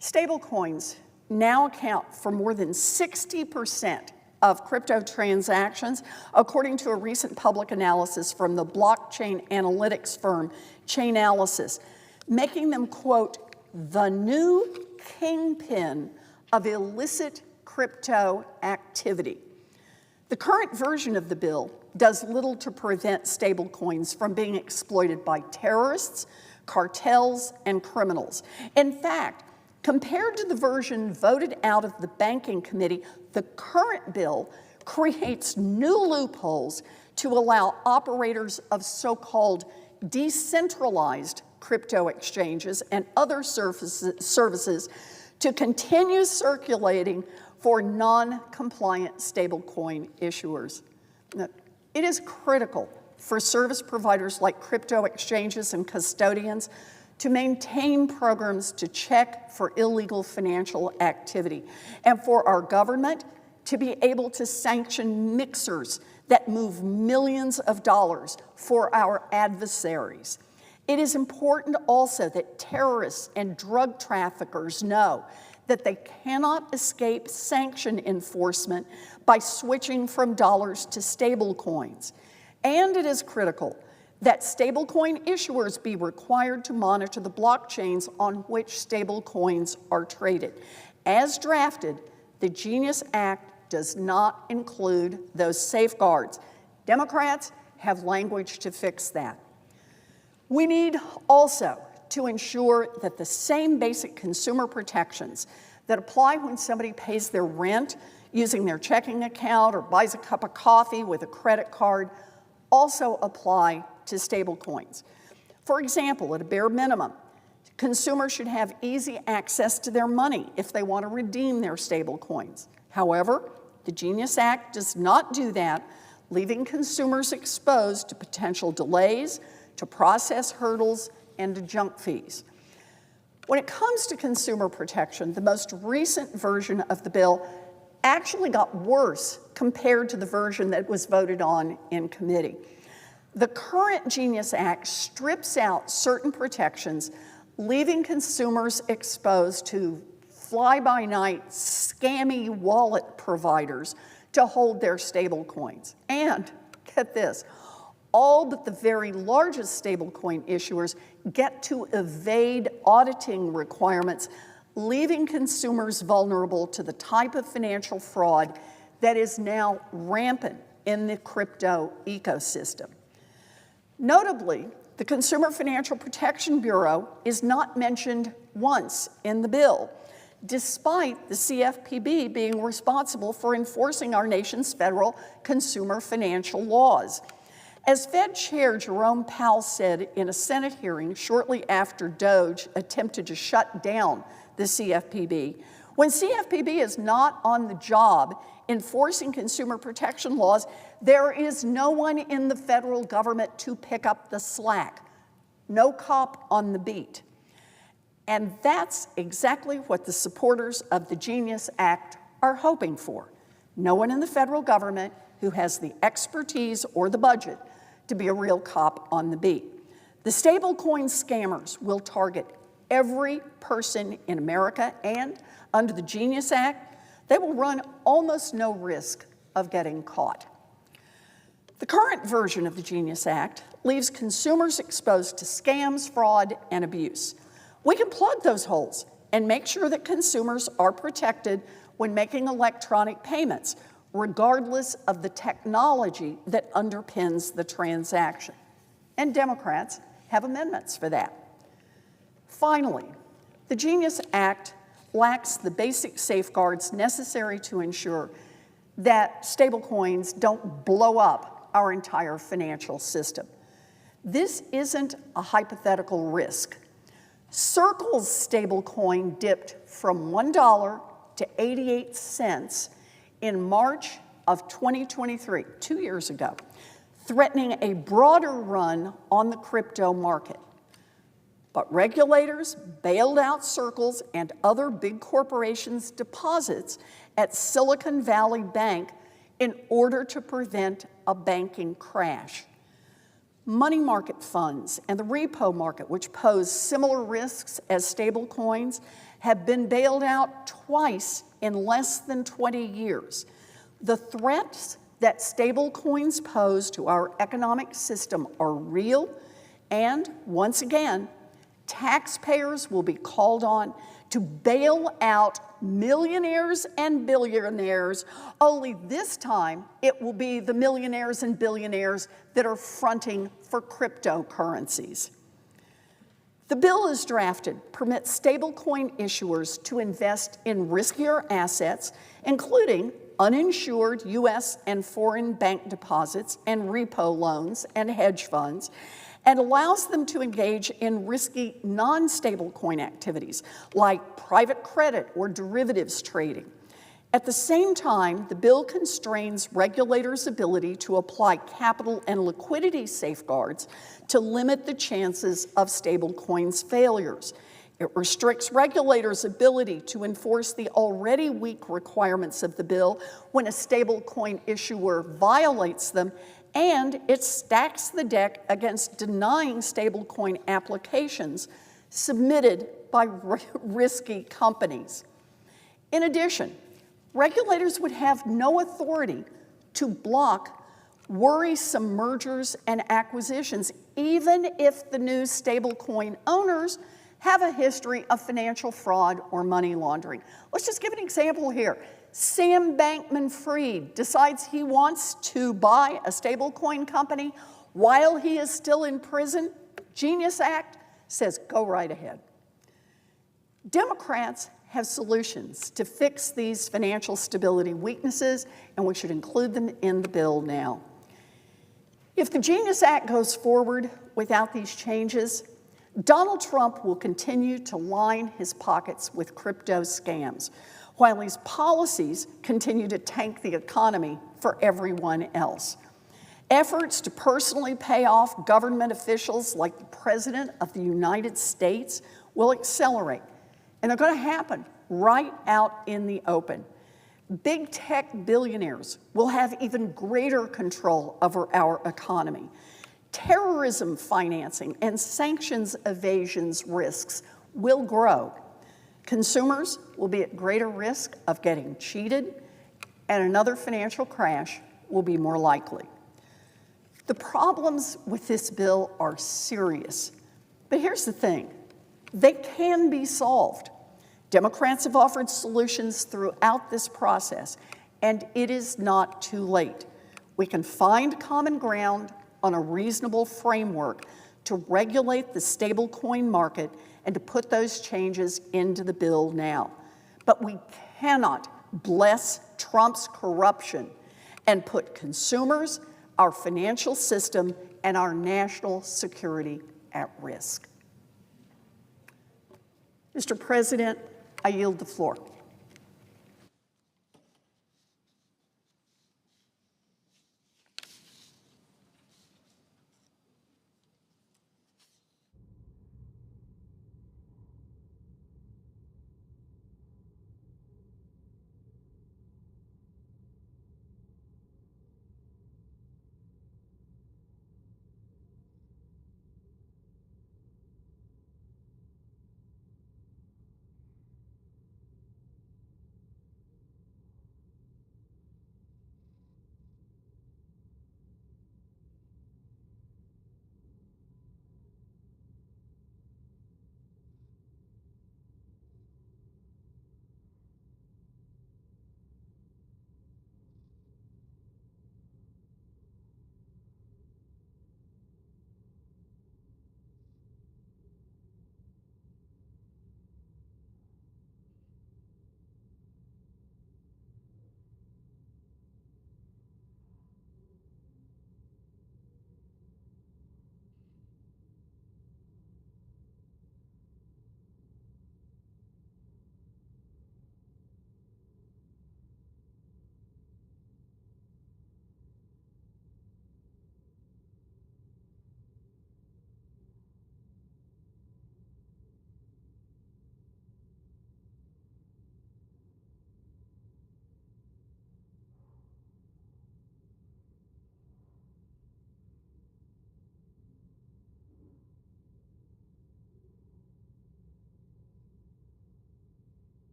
Stablecoins now account for more than 60% of crypto transactions, according to a recent public analysis from the blockchain analytics firm Chainalysis, making them, quote, the new kingpin of illicit crypto activity. The current version of the bill does little to prevent stablecoins from being exploited by terrorists, cartels, and criminals. In fact, compared to the version voted out of the Banking Committee, the current bill creates new loopholes to allow operators of so-called decentralized crypto exchanges and other services to continue circulating for non-compliant stablecoin issuers. Now, it is critical for service providers like crypto exchanges and custodians to maintain programs to check for illegal financial activity, and for our government to be able to sanction mixers that move millions of dollars for our adversaries. It is important also that terrorists and drug traffickers know that they cannot escape sanction enforcement by switching from dollars to stable coins. And it is critical that stablecoin issuers be required to monitor the blockchains on which stablecoins are traded. As drafted, the Genius Act does not include those safeguards. Democrats have language to fix that. We need also to ensure that the same basic consumer protections that apply when somebody pays their rent using their checking account or buys a cup of coffee with a credit card also apply to stablecoins. For example, at a bare minimum, consumers should have easy access to their money if they want to redeem their stablecoins. However, the Genius Act does not do that, leaving consumers exposed to potential delays, to process hurdles, and to junk fees. When it comes to consumer protection, the most recent version of the bill actually got worse compared to the version that was voted on in committee. The current Genius Act strips out certain protections, leaving consumers exposed to fly-by-night scammy wallet providers to hold their stable coins. And get this, all but the very largest stablecoin issuers get to evade auditing requirements, leaving consumers vulnerable to the type of financial fraud that is now rampant in the crypto ecosystem. Notably, the Consumer Financial Protection Bureau is not mentioned once in the bill. despite the CFPB being responsible for enforcing our nation's federal consumer financial laws. As Fed Chair Jerome Powell said in a Senate hearing shortly after DOJ attempted to shut down the CFPB, when CFPB is not on the job enforcing consumer protection laws, there is no one in the federal government to pick up the slack. No cop on the beat. And that's exactly what the supporters of the Genius Act are hoping for. No one in the federal government who has the expertise or the budget to be a real cop on the beat. The stablecoin scammers will target every person in America, and under the Genius Act, they will run almost no risk of getting caught. The current version of the Genius Act leaves consumers exposed to scams, fraud, and abuse. We can plug those holes and make sure that consumers are protected when making electronic payments, regardless of the technology that underpins the transaction. And Democrats have amendments for that. Finally, the Genius Act lacks the basic safeguards necessary to ensure that stablecoins don't blow up our entire financial system. This isn't a hypothetical risk. Circle's stablecoin dipped from $1 to 88 cents in March of 2023, 2 years ago, threatening a broader run on the crypto market. But regulators bailed out Circle's and other big corporations' deposits at Silicon Valley Bank in order to prevent a banking crash. Money market funds and the repo market, which pose similar risks as stablecoins, have been bailed out twice in less than 20 years. The threats that stablecoins pose to our economic system are real, and once again, taxpayers will be called on to bail out millionaires and billionaires, only this time it will be the millionaires and billionaires that are fronting for cryptocurrencies. The bill as drafted permits stablecoin issuers to invest in riskier assets, including uninsured U.S. and foreign bank deposits and repo loans and hedge funds, and allows them to engage in risky non-stablecoin activities like private credit or derivatives trading. At the same time, the bill constrains regulators' ability to apply capital and liquidity safeguards to limit the chances of stablecoins' failures. It restricts regulators' ability to enforce the already weak requirements of the bill when a stablecoin issuer violates them, and it stacks the deck against denying stablecoin applications submitted by risky companies. In addition, regulators would have no authority to block worrisome mergers and acquisitions, even if the new stablecoin owners have a history of financial fraud or money laundering. Let's just give an example here. Sam Bankman-Fried decides he wants to buy a stablecoin company while he is still in prison. Genius Act says go right ahead. Democrats have solutions to fix these financial stability weaknesses, and we should include them in the bill now. If the Genius Act goes forward without these changes, Donald Trump will continue to line his pockets with crypto scams, while his policies continue to tank the economy for everyone else. Efforts to personally pay off government officials like the President of the United States will accelerate, and they're going to happen right out in the open. Big tech billionaires will have even greater control over our economy. Terrorism financing and sanctions evasions risks will grow. Consumers will be at greater risk of getting cheated, and another financial crash will be more likely. The problems with this bill are serious, but here's the thing. They can be solved. Democrats have offered solutions throughout this process, and it is not too late. We can find common ground on a reasonable framework to regulate the stablecoin market and to put those changes into the bill now. but we cannot bless Trump's corruption and put consumers, our financial system, and our national security at risk. Mr. President, I yield the floor.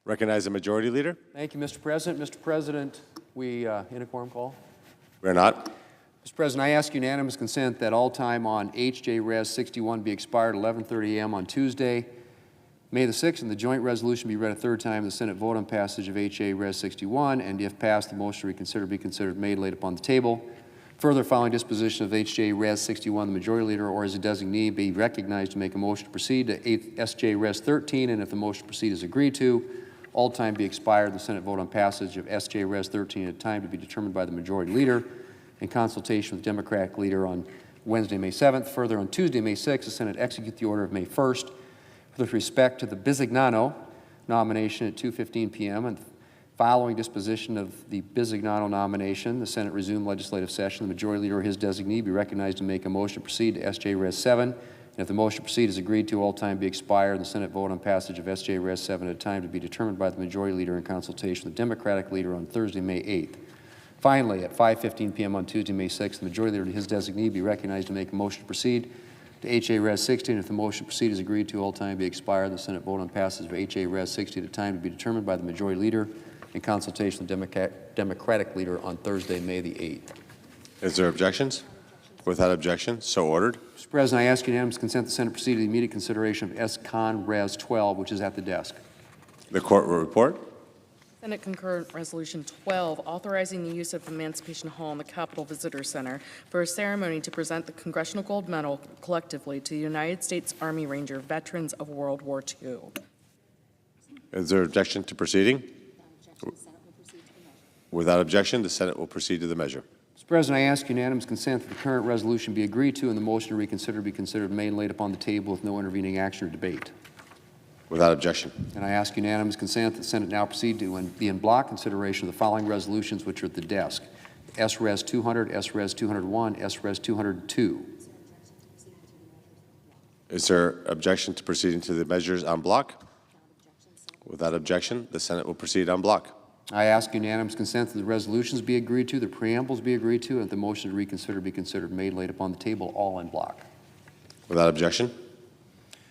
Recognize the Majority Leader. Thank you, Mr. President. Mr. President, we in a quorum call? We're not. Mr. President, I ask unanimous consent that all time on H.J. Res. 61 be expired at 11:30 a.m. on Tuesday, May the 6th, and the joint resolution be read a third time. The Senate vote on passage of H.J. Res. 61, and if passed, the motion to reconsider be considered made, laid upon the table. Further, following disposition of H.J. Res. 61, the Majority Leader or as a designee be recognized to make a motion to proceed to S.J. Res. 13, and if the motion to proceed is agreed to, all time be expired. The Senate vote on passage of S.J. Res. 13 at a time to be determined by the Majority Leader in consultation with the Democratic Leader on Wednesday, May 7th. Further, on Tuesday, May 6th, the Senate execute the order of May 1st with respect to the Bisignano nomination at 2:15 p.m. and following disposition of the Bisignano nomination, the Senate resumed legislative session. The Majority Leader or his designee be recognized to make a motion to proceed to S.J. Res. 7. And if the motion to proceed is agreed to, all time be expired. The Senate vote on passage of S.J. Res. 7 at a time to be determined by the Majority Leader in consultation with the Democratic Leader on Thursday, May 8th. Finally, at 5:15 p.m. on Tuesday, May 6th, the Majority Leader and his designee be recognized to make a motion to proceed to H.A. Res. 16. If the motion to proceed is agreed to, all time be expired. The Senate vote on passage of H.A. Res. 60 at a time to be determined by the Majority Leader in consultation with the Democratic Leader on Thursday, May the 8th. Is there objections? Without objection, so ordered. Mr. President, I ask unanimous consent the Senate proceed to the immediate consideration of S-Con Res. 12, which is at the desk. The court will report. Senate Concurrent Resolution 12, authorizing the use of Emancipation Hall and the Capitol Visitor Center for a ceremony to present the Congressional Gold Medal collectively to the United States Army Ranger veterans of World War II. Is there objection to proceeding? Without objection, the Senate will proceed to the measure. Mr. President, I ask unanimous consent that the current resolution be agreed to and the motion to reconsider be considered made and laid upon the table with no intervening action or debate. Without objection. And I ask unanimous consent that the Senate now proceed to the en bloc consideration of the following resolutions which are at the desk: S-Res. 200, S-Res. 201, S-Res. 202. Is there objection to proceeding to the measures en bloc? Without objection, the Senate will proceed en bloc. I ask unanimous consent that the resolutions be agreed to, the preambles be agreed to, and that the motion to reconsider be considered made and laid upon the table, all en bloc. Without objection.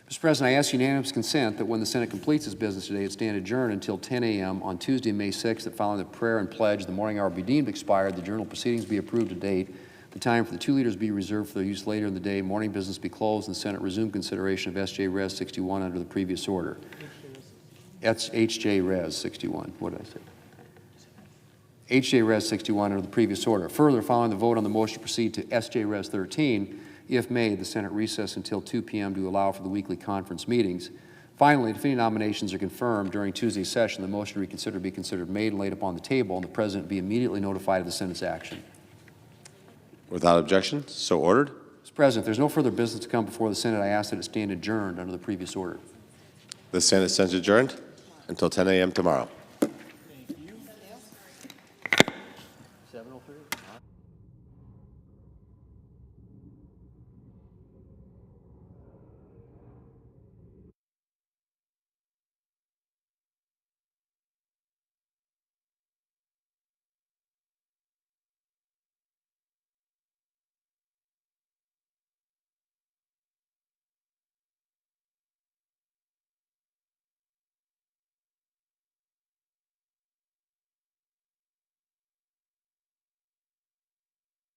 Mr. President, I ask unanimous consent that when the Senate completes its business today, it stand adjourned until 10 a.m. on Tuesday, May 6th, that following the prayer and pledge, the morning hour be deemed expired, the journal proceedings be approved to date, the time for the two leaders be reserved for their use later in the day, morning business be closed, and the Senate resume consideration of S.J. Res. 61 under the previous order. That's H.J. Res. 61. What did I say? H.J. Res. 61 under the previous order. Further, following the vote on the motion to proceed to S.J. Res. 13, if made, the Senate recess until 2 p.m. to allow for the weekly conference meetings. Finally, if any nominations are confirmed during Tuesday's session, the motion to reconsider be considered made and laid upon the table, and the President be immediately notified of the Senate's action. Without objection, so ordered. Mr. President, if there's no further business to come before the Senate, I ask that it stand adjourned under the previous order. The Senate stands adjourned until 10 a.m. tomorrow. 7:03.